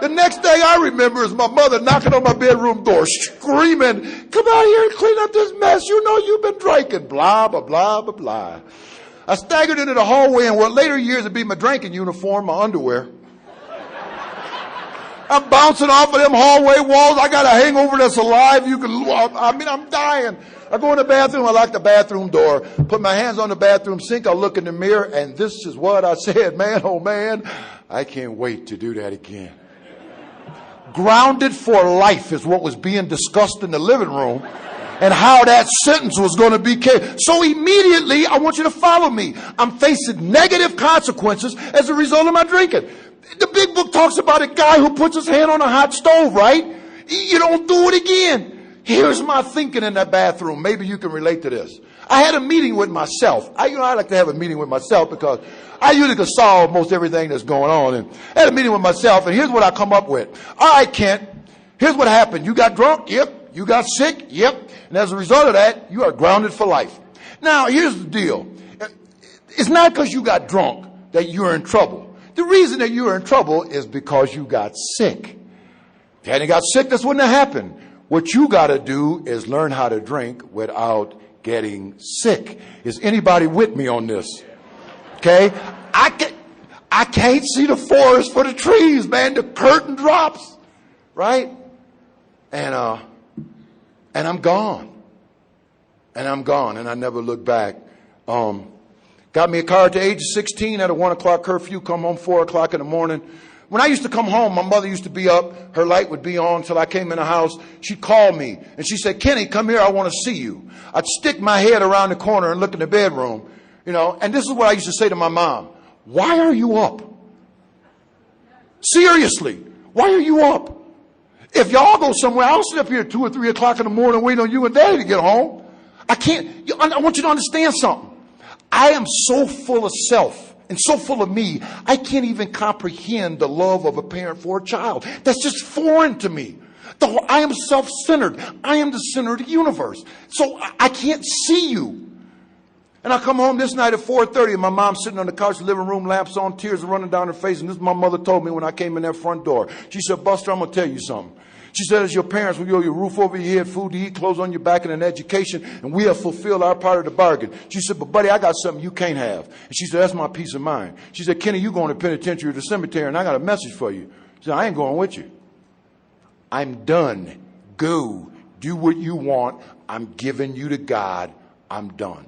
The next thing I remember is my mother knocking on my bedroom door, screaming, come out here and clean up this mess. You know you've been drinking. Blah, blah, blah, blah, blah. I staggered into the hallway in what later years would be my drinking uniform, my underwear. I'm bouncing off of them hallway walls. I got a hangover that's alive. I'm dying. I go in the bathroom. I lock the bathroom door, put my hands on the bathroom sink. I look in the mirror, and this is what I said. Man, oh man, I can't wait to do that again. Grounded for life is what was being discussed in the living room, and how that sentence was going to be. So immediately, I want you to follow me. I'm facing negative consequences as a result of my drinking. The big book talks about a guy who puts his hand on a hot stove, right? You don't do it again. Here's my thinking in that bathroom. Maybe you can relate to this. I had a meeting with myself. I like to have a meeting with myself because I usually can solve most everything that's going on. And I had a meeting with myself, and here's what I come up with. All right, Kent, here's what happened. You got drunk? Yep. You got sick? Yep. And as a result of that, you are grounded for life. Now, here's the deal. It's not because you got drunk that you're in trouble. The reason that you're in trouble is because you got sick. If you hadn't got sick, this wouldn't have happened. What you got to do is learn how to drink without getting sick. Is anybody with me on this? Okay? I can't see the forest for the trees, man. The curtain drops, right? And I'm gone. And I'm gone, and I never look back. Got me a car at the age of 16 at a 1 o'clock curfew, come home 4 o'clock in the morning. When I used to come home, my mother used to be up. Her light would be on until I came in the house. She'd call me, and she said, Kenny, come here, I want to see you. I'd stick my head around the corner and look in the bedroom, and this is what I used to say to my mom. Why are you up? Seriously, why are you up? If y'all go somewhere, I'll sit up here at 2 or 3 o'clock in the morning waiting on you and Daddy to get home. I want you to understand something. I am so full of self and so full of me, I can't even comprehend the love of a parent for a child. That's just foreign to me. I am self-centered. I am the center of the universe. So I can't see you. And I come home this night at 4:30 and my mom's sitting on the couch, living room, lamps on, tears are running down her face. And this is my mother told me when I came in that front door. She said, Buster, I'm going to tell you something. She said, as your parents, we owe you a roof over your head, food to eat, clothes on your back, and an education, and we have fulfilled our part of the bargain. She said, but buddy, I got something you can't have. And she said, that's my peace of mind. She said, Kenny, you going to penitentiary or the cemetery, and I got a message for you. She said, I ain't going with you. I'm done. Go. Do what you want. I'm giving you to God. I'm done.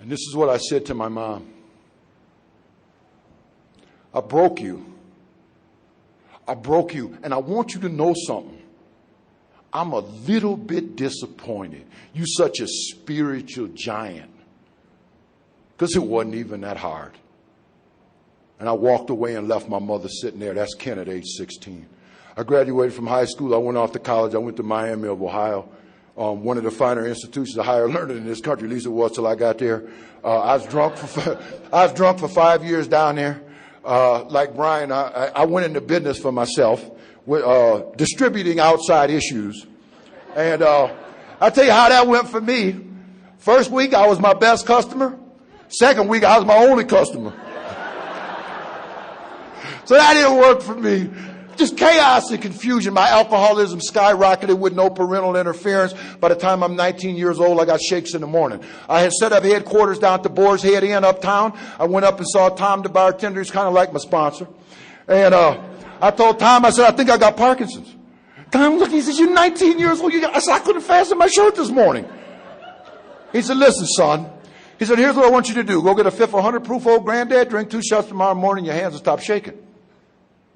And this is what I said to my mom. I broke you. I broke you. And I want you to know something. I'm a little bit disappointed. You're such a spiritual giant. Because it wasn't even that hard. And I walked away and left my mother sitting there. That's Ken at age 16. I graduated from high school. I went off to college. I went to Miami of Ohio. One of the finer institutions of higher learning in this country, at least it was till I got there. I was drunk for 5 years down there. Like Brian, I went into business for myself, with, distributing outside issues. And I'll tell you how that went for me. First week, I was my best customer. Second week, I was my only customer. So that didn't work for me. Just chaos and confusion. My alcoholism skyrocketed with no parental interference. By the time I'm 19 years old, I got shakes in the morning. I had set up headquarters down at the Boar's Head Inn uptown. I went up and saw Tom, the bartender. He's kind of like my sponsor. And I told Tom, I said, I think I got Parkinson's. Tom looked, he says, you're 19 years old. I said, I couldn't fasten my shirt this morning. He said, listen, son. He said, here's what I want you to do. Go get a fifth of 100 proof old Granddad, drink 2 shots tomorrow morning, your hands will stop shaking.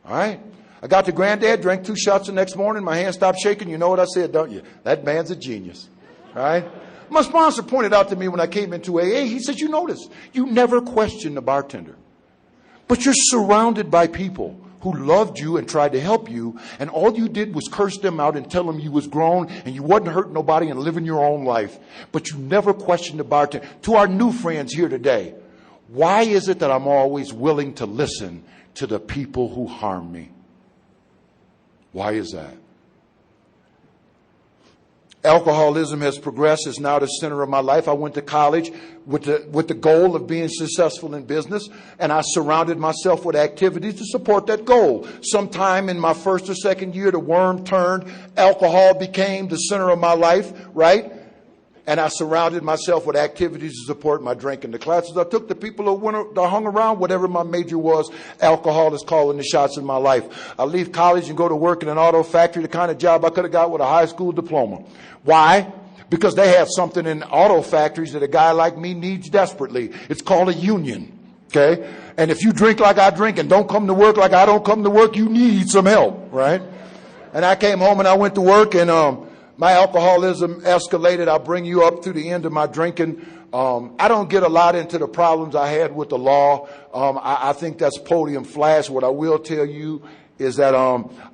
All right? I got to Granddad, drank 2 shots the next morning, my hands stopped shaking. You know what I said, don't you? That man's a genius. All right? My sponsor pointed out to me when I came into AA, he said, you notice, you never question the bartender. But you're surrounded by people who loved you and tried to help you, and all you did was curse them out and tell them you was grown and you wasn't hurting nobody and living your own life. But you never questioned the bartender. To our new friends here today, why is it that I'm always willing to listen to the people who harm me? Why is that? Alcoholism has progressed. It's now the center of my life. I went to college with the goal of being successful in business, and I surrounded myself with activities to support that goal. Sometime in my first or second year, the worm turned. Alcohol became the center of my life, right? And I surrounded myself with activities to support my drinking. The classes I took, the people that hung around, whatever my major was, alcohol is calling the shots in my life. I leave college and go to work in an auto factory, the kind of job I could have got with a high school diploma. Why? Because they have something in auto factories that a guy like me needs desperately. It's called a union. Okay? And if you drink like I drink and don't come to work like I don't come to work, you need some help, right? And I came home and I went to work, and my alcoholism escalated. I'll bring you up through the end of my drinking. I don't get a lot into the problems I had with the law. I think that's podium flash. What I will tell you is that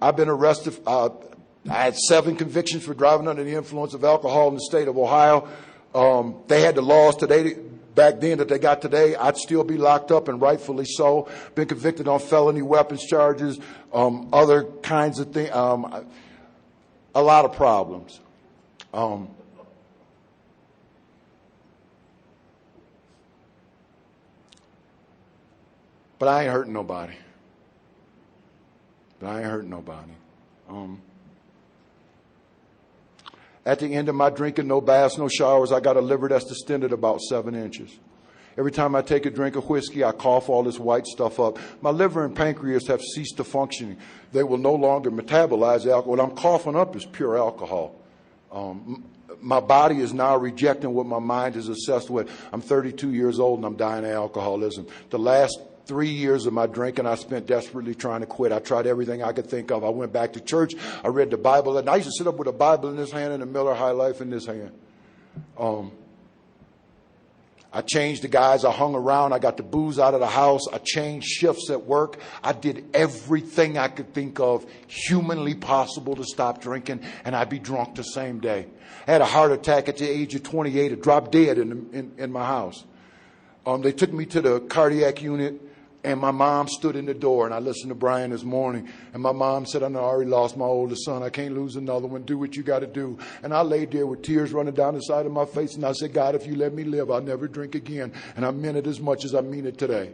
I've been arrested. I had 7 convictions for driving under the influence of alcohol in the state of Ohio. They had the laws today, back then, that they got today. I'd still be locked up, and rightfully so. Been convicted on felony weapons charges, other kinds of things. A lot of problems. But I ain't hurting nobody. At the end of my drinking, no baths, no showers, I got a liver that's distended about 7 inches. Every time I take a drink of whiskey, I cough all this white stuff up. My liver and pancreas have ceased to function. They will no longer metabolize alcohol. What I'm coughing up is pure alcohol. My body is now rejecting what my mind is obsessed with. I'm 32 years old and I'm dying of alcoholism. The last 3 years of my drinking, I spent desperately trying to quit. I tried everything I could think of. I went back to church. I read the Bible. And I used to sit up with a Bible in this hand and a Miller High Life in this hand. I changed the guys I hung around. I got the booze out of the house. I changed shifts at work. I did everything I could think of humanly possible to stop drinking, and I'd be drunk the same day. I had a heart attack at the age of 28. I dropped dead in my house. They took me to the cardiac unit, and my mom stood in the door, and I listened to Brian this morning, and my mom said, I know I already lost my oldest son. I can't lose another one. Do what you got to do. And I laid there with tears running down the side of my face, and I said, God, if you let me live, I'll never drink again. And I meant it as much as I mean it today.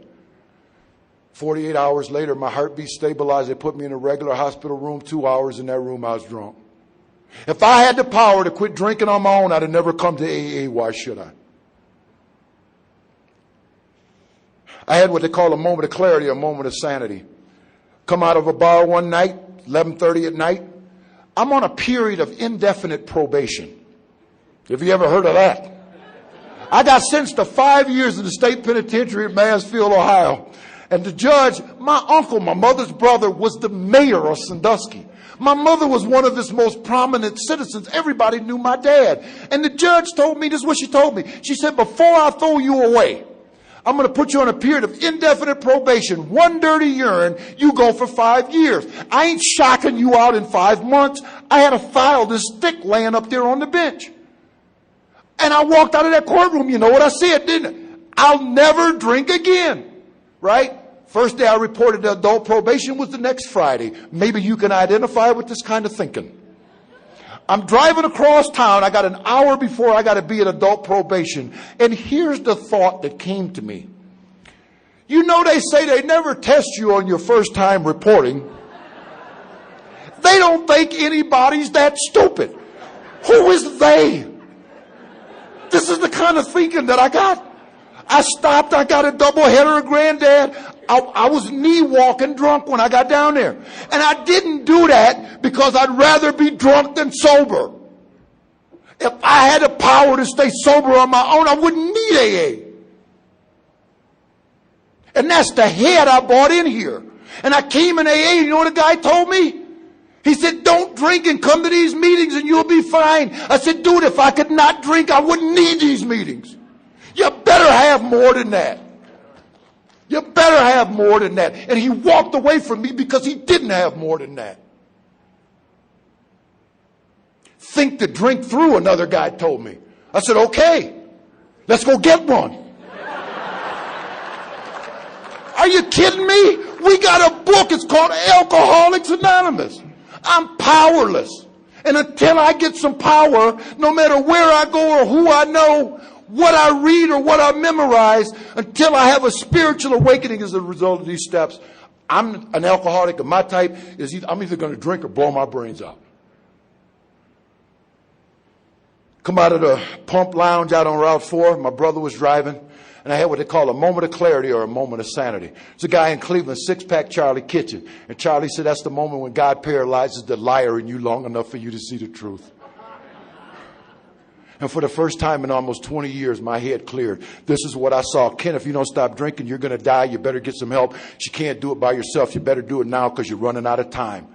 48 hours later, my heartbeat stabilized. They put me in a regular hospital room. 2 hours in that room, I was drunk. If I had the power to quit drinking on my own, I'd have never come to AA. Why should I? I had what they call a moment of clarity, a moment of sanity. Come out of a bar one night, 11:30 at night. I'm on a period of indefinite probation. Have you ever heard of that? I got sentenced to 5 years in the state penitentiary at Mansfield, Ohio. And the judge, my uncle, my mother's brother, was the mayor of Sandusky. My mother was one of his most prominent citizens. Everybody knew my dad. And the judge told me, this is what she told me. She said, before I throw you away, I'm going to put you on a period of indefinite probation. One dirty urine, you go for 5 years. I ain't shocking you out in 5 months. I had a file this thick laying up there on the bench. And I walked out of that courtroom. You know what I said, didn't I? I'll never drink again. Right? First day I reported to adult probation was the next Friday. Maybe you can identify with this kind of thinking. I'm driving across town. I got an hour before I got to be at adult probation. And here's the thought that came to me. You know, they say they never test you on your first time reporting. They don't think anybody's that stupid. Who is they? This is the kind of thinking that I got. I stopped. I got a double header of Granddad. I was knee walking drunk when I got down there. And I didn't do that because I'd rather be drunk than sober. If I had the power to stay sober on my own, I wouldn't need AA. And that's the head I bought in here. And I came in AA, you know what the guy told me? He said, don't drink and come to these meetings and you'll be fine. I said, dude, if I could not drink, I wouldn't need these meetings. You better have more than that. You better have more than that. And he walked away from me because he didn't have more than that. Think to drink through, another guy told me. I said, okay, let's go get one. Are you kidding me? We got a book. It's called Alcoholics Anonymous. I'm powerless. And until I get some power, no matter where I go or who I know, what I read or what I memorize, until I have a spiritual awakening as a result of these steps, I'm an alcoholic, and my type is I'm either going to drink or blow my brains out. Come out of the pump lounge out on Route 4. My brother was driving, and I had what they call a moment of clarity or a moment of sanity. There's a guy in Cleveland, six-pack Charlie Kitchen. And Charlie said that's the moment when God paralyzes the liar in you long enough for you to see the truth. And for the first time in almost 20 years, my head cleared. This is what I saw. Ken, if you don't stop drinking, you're going to die. You better get some help. You can't do it by yourself. You better do it now because you're running out of time.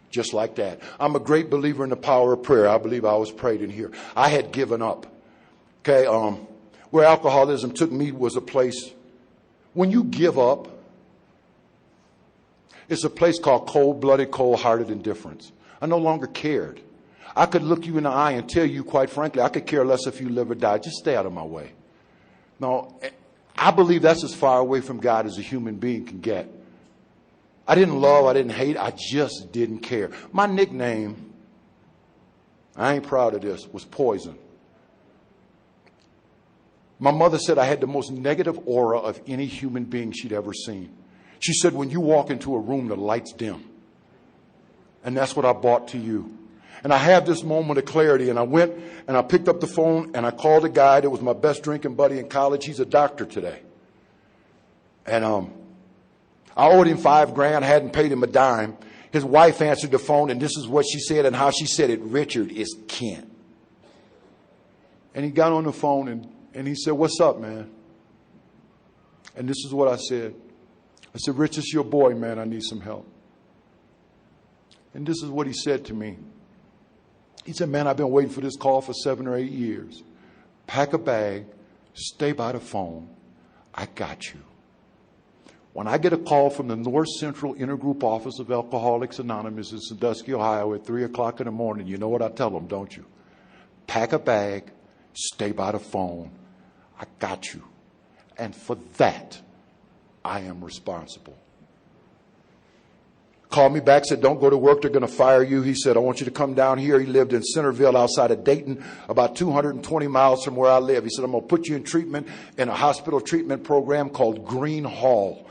Just like that. I'm a great believer in the power of prayer. I believe I was prayed in here. I had given up. Okay, where alcoholism took me was a place, when you give up, it's a place called cold-blooded, cold-hearted indifference. I no longer cared. I could look you in the eye and tell you, quite frankly, I could care less if you live or die. Just stay out of my way. No, I believe that's as far away from God as a human being can get. I didn't love, I didn't hate, I just didn't care. My nickname, I ain't proud of this, was Poison. My mother said I had the most negative aura of any human being she'd ever seen. She said, when you walk into a room, the lights dim. And that's what I brought to you. And I had this moment of clarity, and I went and I picked up the phone and I called a guy that was my best drinking buddy in college. He's a doctor today. And I owed him $5,000. I hadn't paid him a dime. His wife answered the phone, and this is what she said and how she said it. Richard, it's Ken. And he got on the phone and he said, what's up, man? And this is what I said. I said, Rich, it's your boy, man. I need some help. And this is what he said to me. He said, man, I've been waiting for this call for 7 or 8 years. Pack a bag, stay by the phone. I got you. When I get a call from the North Central Intergroup Office of Alcoholics Anonymous in Sandusky, Ohio at 3 o'clock in the morning, you know what I tell them, don't you? Pack a bag, stay by the phone. I got you. And for that, I am responsible. Called me back, said, don't go to work, they're going to fire you. He said, I want you to come down here. He lived in Centerville outside of Dayton, about 220 miles from where I live. He said, I'm going to put you in treatment in a hospital treatment program called Green Hall.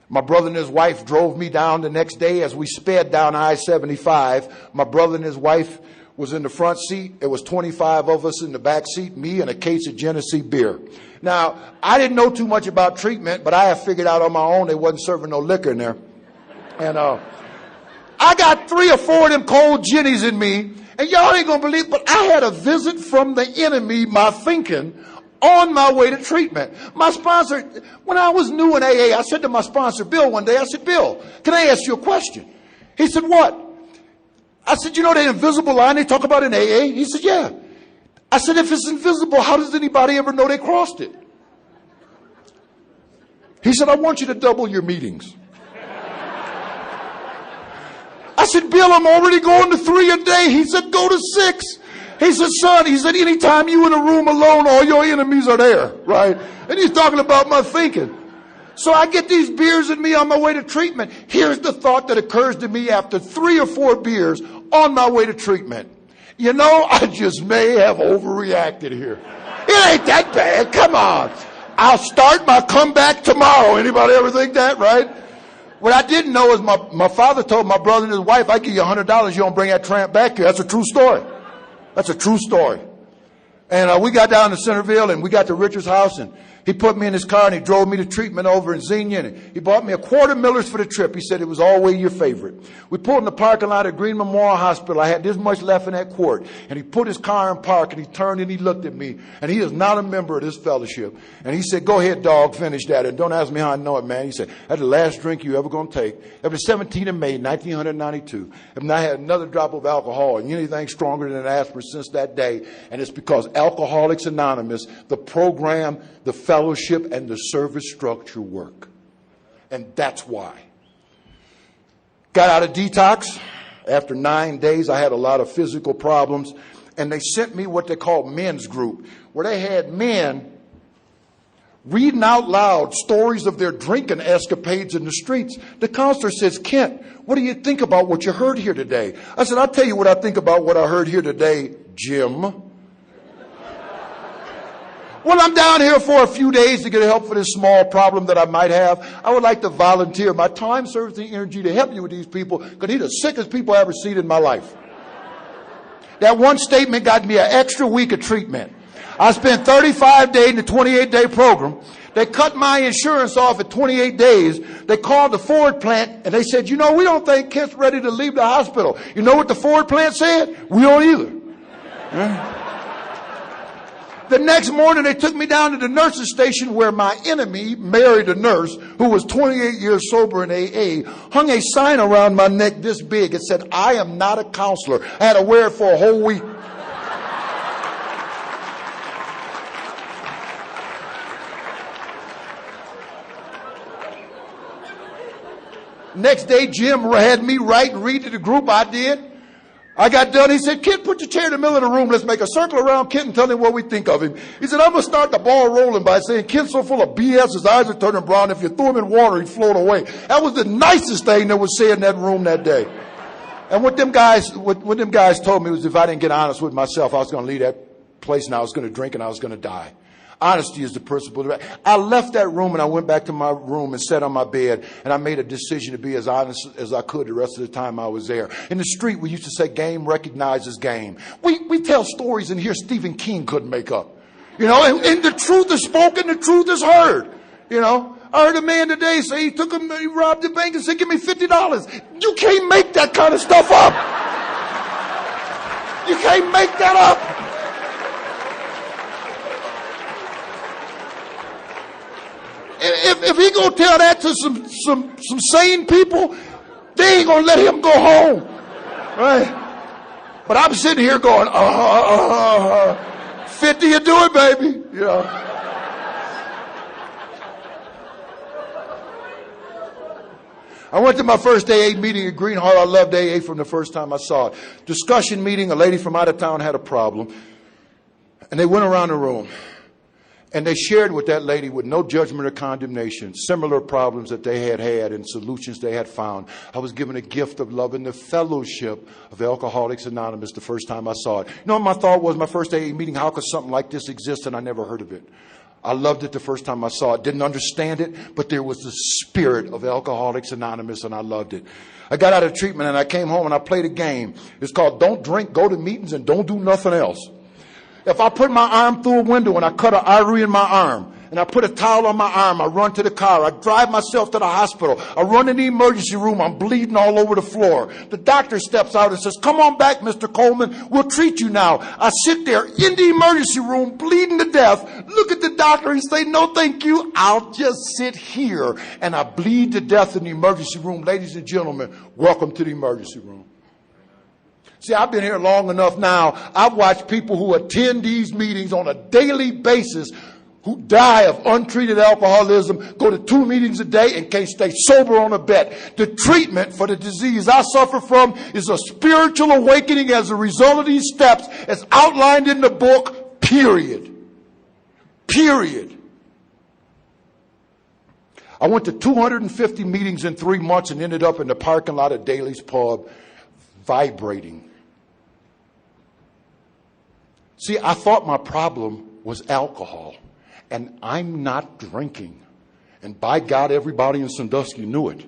My brother and his wife drove me down the next day as we sped down I-75. My brother and his wife was in the front seat. There was 25 of us in the back seat, me and a case of Genesee beer. Now, I didn't know too much about treatment, but I have figured out on my own they wasn't serving no liquor in there. And I got 3 or 4 of them cold Jennies in me, and y'all ain't gonna believe, but I had a visit from the enemy, my thinking, on my way to treatment. My sponsor, when I was new in AA, I said to my sponsor, Bill, one day, I said, Bill, can I ask you a question? He said, what? I said, you know the invisible line they talk about in AA? He said, yeah. I said, if it's invisible, how does anybody ever know they crossed it? He said, I want you to double your meetings. I said, Bill, I'm already going to 3 a day. He said, go to 6. He said, son, he said, anytime you in a room alone, all your enemies are there, right? And he's talking about my thinking. So I get these beers in me on my way to treatment. Here's the thought that occurs to me after 3 or 4 beers on my way to treatment. You know, I just may have overreacted here. It ain't that bad. Come on. I'll start my comeback tomorrow. Anybody ever think that, right? What I didn't know is my father told my brother and his wife, I give you $100, you don't bring that tramp back here. That's a true story. That's a true story. And we got down to Centerville and we got to Richard's house and he put me in his car and he drove me to treatment over in Xenia. And he bought me a quart of Miller's for the trip. He said it was always your favorite. We pulled in the parking lot at Green Memorial Hospital. I had this much left in that quart. And he put his car in park and he turned and he looked at me. And he is not a member of this fellowship. And he said, go ahead, dog, finish that. And don't ask me how I know it, man. He said, that's the last drink you ever going to take. That was 17th of May, 1992. And I had another drop of alcohol and anything stronger than aspirin since that day. And it's because Alcoholics Anonymous, the program, the fellowship, and the service structure work. And that's why. Got out of detox. After 9 days, I had a lot of physical problems. And they sent me what they call men's group, where they had men reading out loud stories of their drinking escapades in the streets. The counselor says, Kent, what do you think about what you heard here today? I said, I'll tell you what I think about what I heard here today, Jim. Well, I'm down here for a few days to get help for this small problem that I might have. I would like to volunteer my time, service, and energy to help you with these people, because these are the sickest people I've ever seen in my life. That one statement got me an extra week of treatment. I spent 35 days in the 28-day program. They cut my insurance off at 28 days. They called the Ford plant and they said, we don't think Kent's ready to leave the hospital. You know what the Ford plant said? We don't either. Huh? The next morning, they took me down to the nurse's station where my enemy married a nurse who was 28 years sober in AA, hung a sign around my neck this big. It said, I am not a counselor. I had to wear it for a whole week. Next day, Jim had me write and read to the group. I did. I got done. He said, Kent, put your chair in the middle of the room. Let's make a circle around Kent and tell him what we think of him. He said, I'm going to start the ball rolling by saying, Kent's so full of BS, his eyes are turning brown. If you threw him in water, he'd float away. That was the nicest thing that was said in that room that day. And what them guys told me was if I didn't get honest with myself, I was going to leave that place and I was going to drink and I was going to die. Honesty is the principle. I left that room and I went back to my room and sat on my bed and I made a decision to be as honest as I could the rest of the time I was there. In the street, we used to say game recognizes game. We tell stories in here Stephen King couldn't make up. And the truth is spoken, the truth is heard. I heard a man today say he robbed the bank and said, give me $50. You can't make that kind of stuff up. You can't make that up. If he gonna tell that to some sane people, they ain't gonna let him go home, right? But I'm sitting here going, 50, you do it, baby. I went to my first AA meeting at Greenheart. I loved AA from the first time I saw it. Discussion meeting. A lady from out of town had a problem, and they went around the room. And they shared with that lady with no judgment or condemnation, similar problems that they had and solutions they had found. I was given a gift of love and the fellowship of Alcoholics Anonymous the first time I saw it. What my thought was, my first AA meeting, how could something like this exist? And I never heard of it. I loved it the first time I saw it. Didn't understand it, but there was the spirit of Alcoholics Anonymous and I loved it. I got out of treatment and I came home and I played a game. It's called Don't Drink, Go to Meetings, and Don't Do Nothing Else. If I put my arm through a window and I cut an artery in my arm and I put a towel on my arm, I run to the car, I drive myself to the hospital, I run in the emergency room, I'm bleeding all over the floor. The doctor steps out and says, come on back, Mr. Coleman, we'll treat you now. I sit there in the emergency room, bleeding to death, look at the doctor and say, no thank you, I'll just sit here. And I bleed to death in the emergency room. Ladies and gentlemen, welcome to the emergency room. See, I've been here long enough now. I've watched people who attend these meetings on a daily basis who die of untreated alcoholism, go to 2 meetings a day and can't stay sober on a bet. The treatment for the disease I suffer from is a spiritual awakening as a result of these steps as outlined in the book, period. Period. I went to 250 meetings in 3 months and ended up in the parking lot of Daly's Pub vibrating. See, I thought my problem was alcohol, and I'm not drinking. And by God, everybody in Sandusky knew it.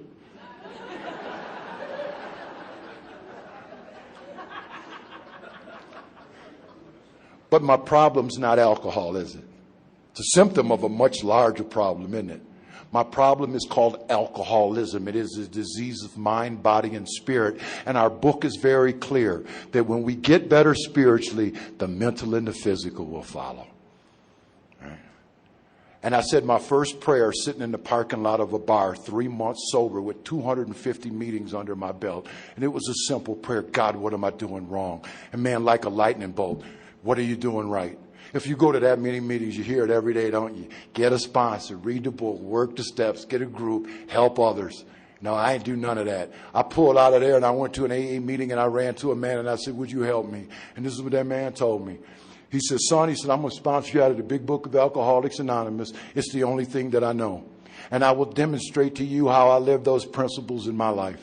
But my problem's not alcohol, is it? It's a symptom of a much larger problem, isn't it? My problem is called alcoholism. It is a disease of mind, body, and spirit. And our book is very clear that when we get better spiritually, the mental and the physical will follow. Right? And I said my first prayer sitting in the parking lot of a bar, 3 months sober with 250 meetings under my belt. And it was a simple prayer. God, what am I doing wrong? And man, like a lightning bolt, what are you doing right? If you go to that many meetings, you hear it every day, don't you? Get a sponsor, read the book, work the steps, get a group, help others. No, I ain't do none of that. I pulled out of there and I went to an AA meeting and I ran to a man and I said, would you help me? And this is what that man told me. He said, son, he said, I'm going to sponsor you out of the big book of Alcoholics Anonymous. It's the only thing that I know. And I will demonstrate to you how I live those principles in my life.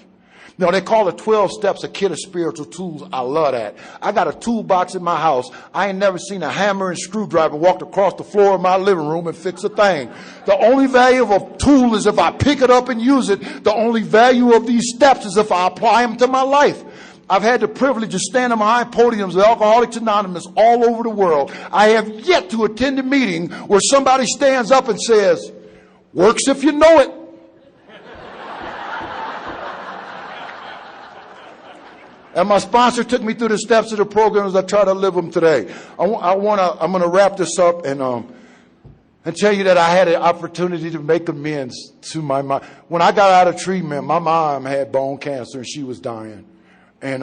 Now, they call it 12 steps, a kit of spiritual tools. I love that. I got a toolbox in my house. I ain't never seen a hammer and screwdriver walked across the floor of my living room and fix a thing. The only value of a tool is if I pick it up and use it. The only value of these steps is if I apply them to my life. I've had the privilege of standing behind podiums of Alcoholics Anonymous all over the world. I have yet to attend a meeting where somebody stands up and says, works if you know it. And my sponsor took me through the steps of the program as I try to live them today. I'm going to wrap this up and tell you that I had an opportunity to make amends to my mom. When I got out of treatment, my mom had bone cancer and she was dying. And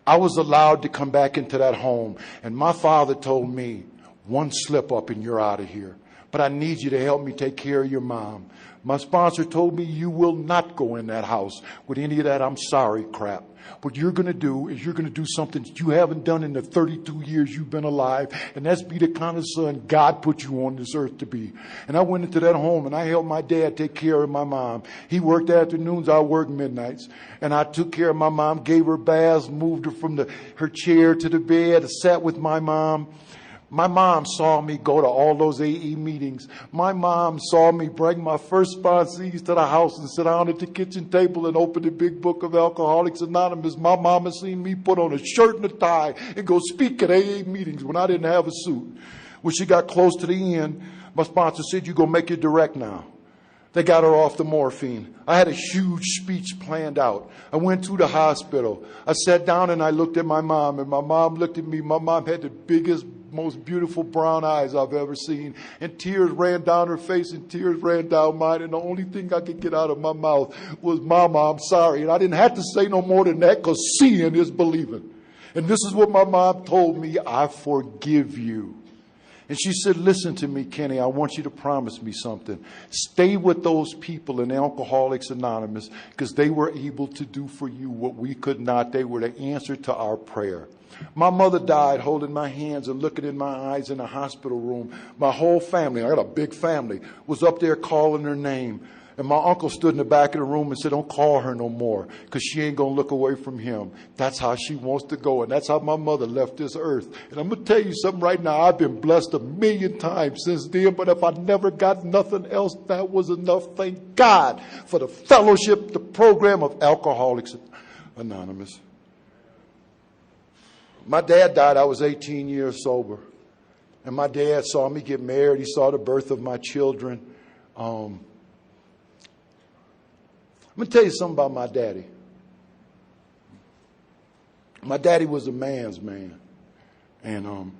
I was allowed to come back into that home. And my father told me, one slip up and you're out of here. But I need you to help me take care of your mom. My sponsor told me, you will not go in that house with any of that I'm sorry crap. What you're going to do is you're going to do something that you haven't done in the 32 years you've been alive. And that's be the kind of son God put you on this earth to be. And I went into that home and I helped my dad take care of my mom. He worked afternoons, I worked midnights. And I took care of my mom, gave her baths, moved her from her chair to the bed, sat with my mom. My mom saw me go to all those AE meetings. My mom saw me bring my first sponsees to the house and sit down at the kitchen table and open the big book of Alcoholics Anonymous. My mama seen me put on a shirt and a tie and go speak at AA meetings when I didn't have a suit. When she got close to the end, my sponsor said, you're going to make it direct now. They got her off the morphine. I had a huge speech planned out. I went to the hospital. I sat down and I looked at my mom, and my mom looked at me. My mom had the biggest, most beautiful brown eyes I've ever seen. And tears ran down her face and tears ran down mine. And the only thing I could get out of my mouth was, Mama, I'm sorry. And I didn't have to say no more than that because seeing is believing. And this is what my mom told me, I forgive you. And she said, listen to me, Kenny, I want you to promise me something. Stay with those people in Alcoholics Anonymous because they were able to do for you what we could not. They were the answer to our prayer. My mother died holding my hands and looking in my eyes in a hospital room. My whole family, I got a big family, was up there calling her name. And my uncle stood in the back of the room and said, don't call her no more because she ain't going to look away from him. That's how she wants to go. And that's how my mother left this earth. And I'm going to tell you something right now. I've been blessed 1,000,000 times since then. But if I never got nothing else, that was enough. Thank God for the fellowship, the program of Alcoholics Anonymous. My dad died. I was 18 years sober. And my dad saw me get married. He saw the birth of my children. I'm going to tell you something about my daddy. My daddy was a man's man. And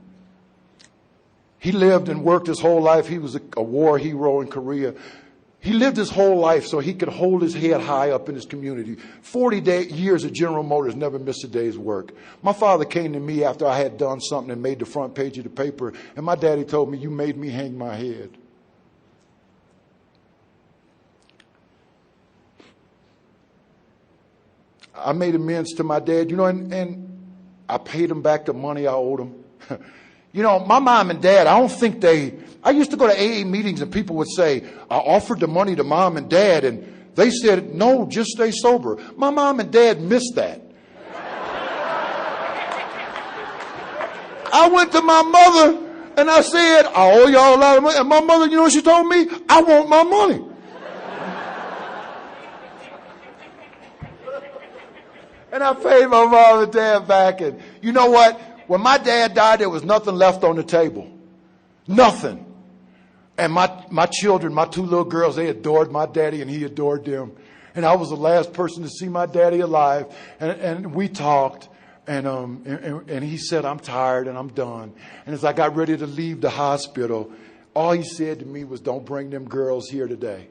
he lived and worked his whole life. He was a war hero in Korea. He lived his whole life so he could hold his head high up in his community. 40 years at General Motors, never missed a day's work. My father came to me after I had done something and made the front page of the paper. And my daddy told me, you made me hang my head. I made amends to my dad, and I paid him back the money I owed him. My mom and dad, I don't think I used to go to AA meetings and people would say, I offered the money to mom and dad, and they said, no, just stay sober. My mom and dad missed that. I went to my mother and I said, I owe y'all a lot of money. And my mother, you know what she told me? I want my money. And I paid my mom and dad back. And you know what? When my dad died, there was nothing left on the table. Nothing. And my children, my two little girls, they adored my daddy and he adored them. And I was the last person to see my daddy alive. And we talked. And he said, I'm tired and I'm done. And as I got ready to leave the hospital, all he said to me was, don't bring them girls here today.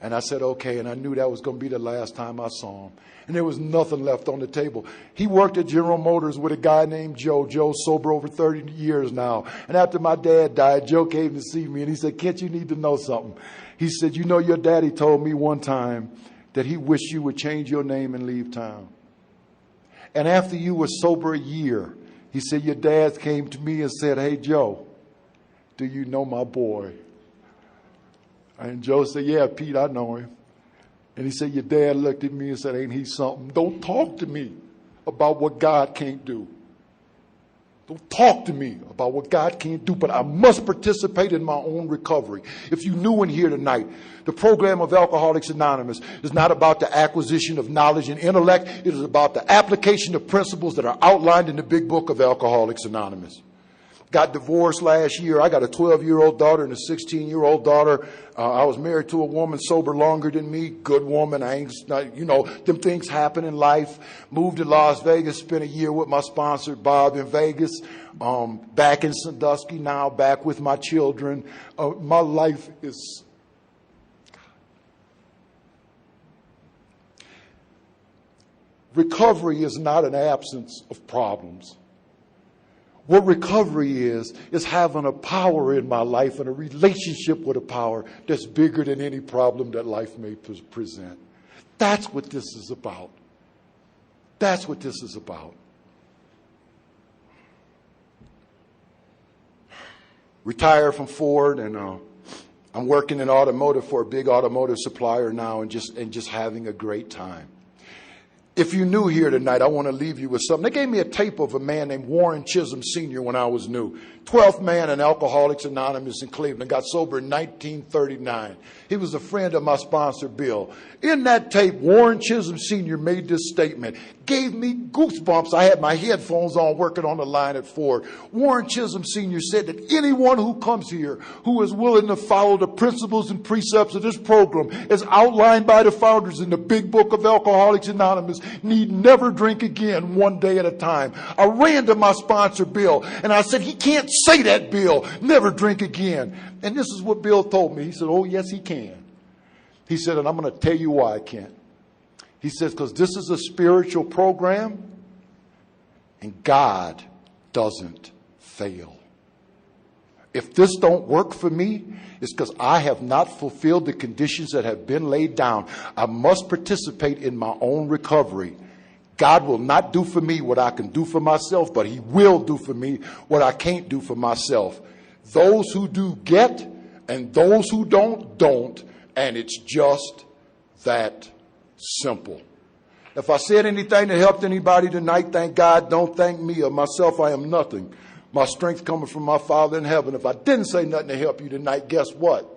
And I said, okay. And I knew that was going to be the last time I saw him. And there was nothing left on the table. He worked at General Motors with a guy named Joe. Joe's sober over 30 years now. And after my dad died, Joe came to see me and he said, Kent, you need to know something. He said, your daddy told me one time that he wished you would change your name and leave town. And after you were sober a year, He said, your dad came to me and said, hey, Joe, do you know my boy? And Joe said, yeah, Pete, I know him. And he said, your dad looked at me and said, ain't he something? Don't talk to me about what God can't do. Don't talk to me about what God can't do, but I must participate in my own recovery. If you're new in here tonight, the program of Alcoholics Anonymous is not about the acquisition of knowledge and intellect. It is about the application of principles that are outlined in the big book of Alcoholics Anonymous. Got divorced last year. I got a 12-year-old daughter and a 16-year-old daughter. I was married to a woman sober longer than me. Good woman. I ain't, them things happen in life. Moved to Las Vegas. Spent a year with my sponsor, Bob, in Vegas. Back in Sandusky now. Back with my children. My life is... Recovery is not an absence of problems. What recovery is having a power in my life and a relationship with a power that's bigger than any problem that life may present. That's what this is about. That's what this is about. Retired from Ford, and I'm working in automotive for a big automotive supplier now, and just having a great time. If you're new here tonight, I want to leave you with something. They gave me a tape of a man named Warren Chisholm Sr. when I was new. 12th man in Alcoholics Anonymous in Cleveland. Got sober in 1939. He was a friend of my sponsor, Bill. In that tape, Warren Chisholm Sr. made this statement. Gave me goosebumps. I had my headphones on working on the line at Ford. Warren Chisholm Sr. said that anyone who comes here who is willing to follow the principles and precepts of this program as outlined by the founders in the big book of Alcoholics Anonymous need never drink again, one day at a time. I ran to my sponsor, Bill, and I said, he can't say that, Bill. Never drink again. And this is what Bill told me. He said, oh, yes, he can. He said, and I'm going to tell you why I can't. He says, because this is a spiritual program, and God doesn't fail. If this don't work for me, it's because I have not fulfilled the conditions that have been laid down. I must participate in my own recovery. God will not do for me what I can do for myself, but he will do for me what I can't do for myself. Those who do get, and those who don't, and it's just that simple. If I said anything that helped anybody tonight, thank God. Don't thank me. Of myself, I am nothing. My strength coming from my Father in heaven. If I didn't say nothing to help you tonight, guess what?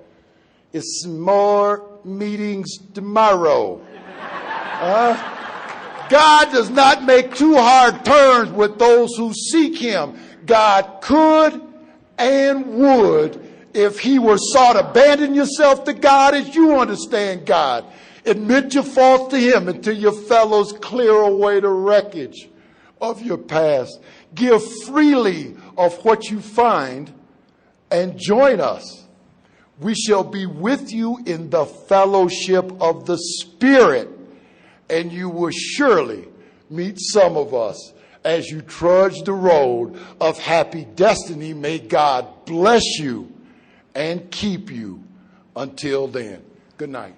It's more meetings tomorrow. God does not make too hard terms with those who seek him. God could and would if he were sought. Abandon yourself to God as you understand God. Admit your faults to him until your fellows clear away the wreckage of your past. Give freely of what you find and join us. We shall be with you in the fellowship of the Spirit, and you will surely meet some of us as you trudge the road of happy destiny. May God bless you and keep you until then. Good night.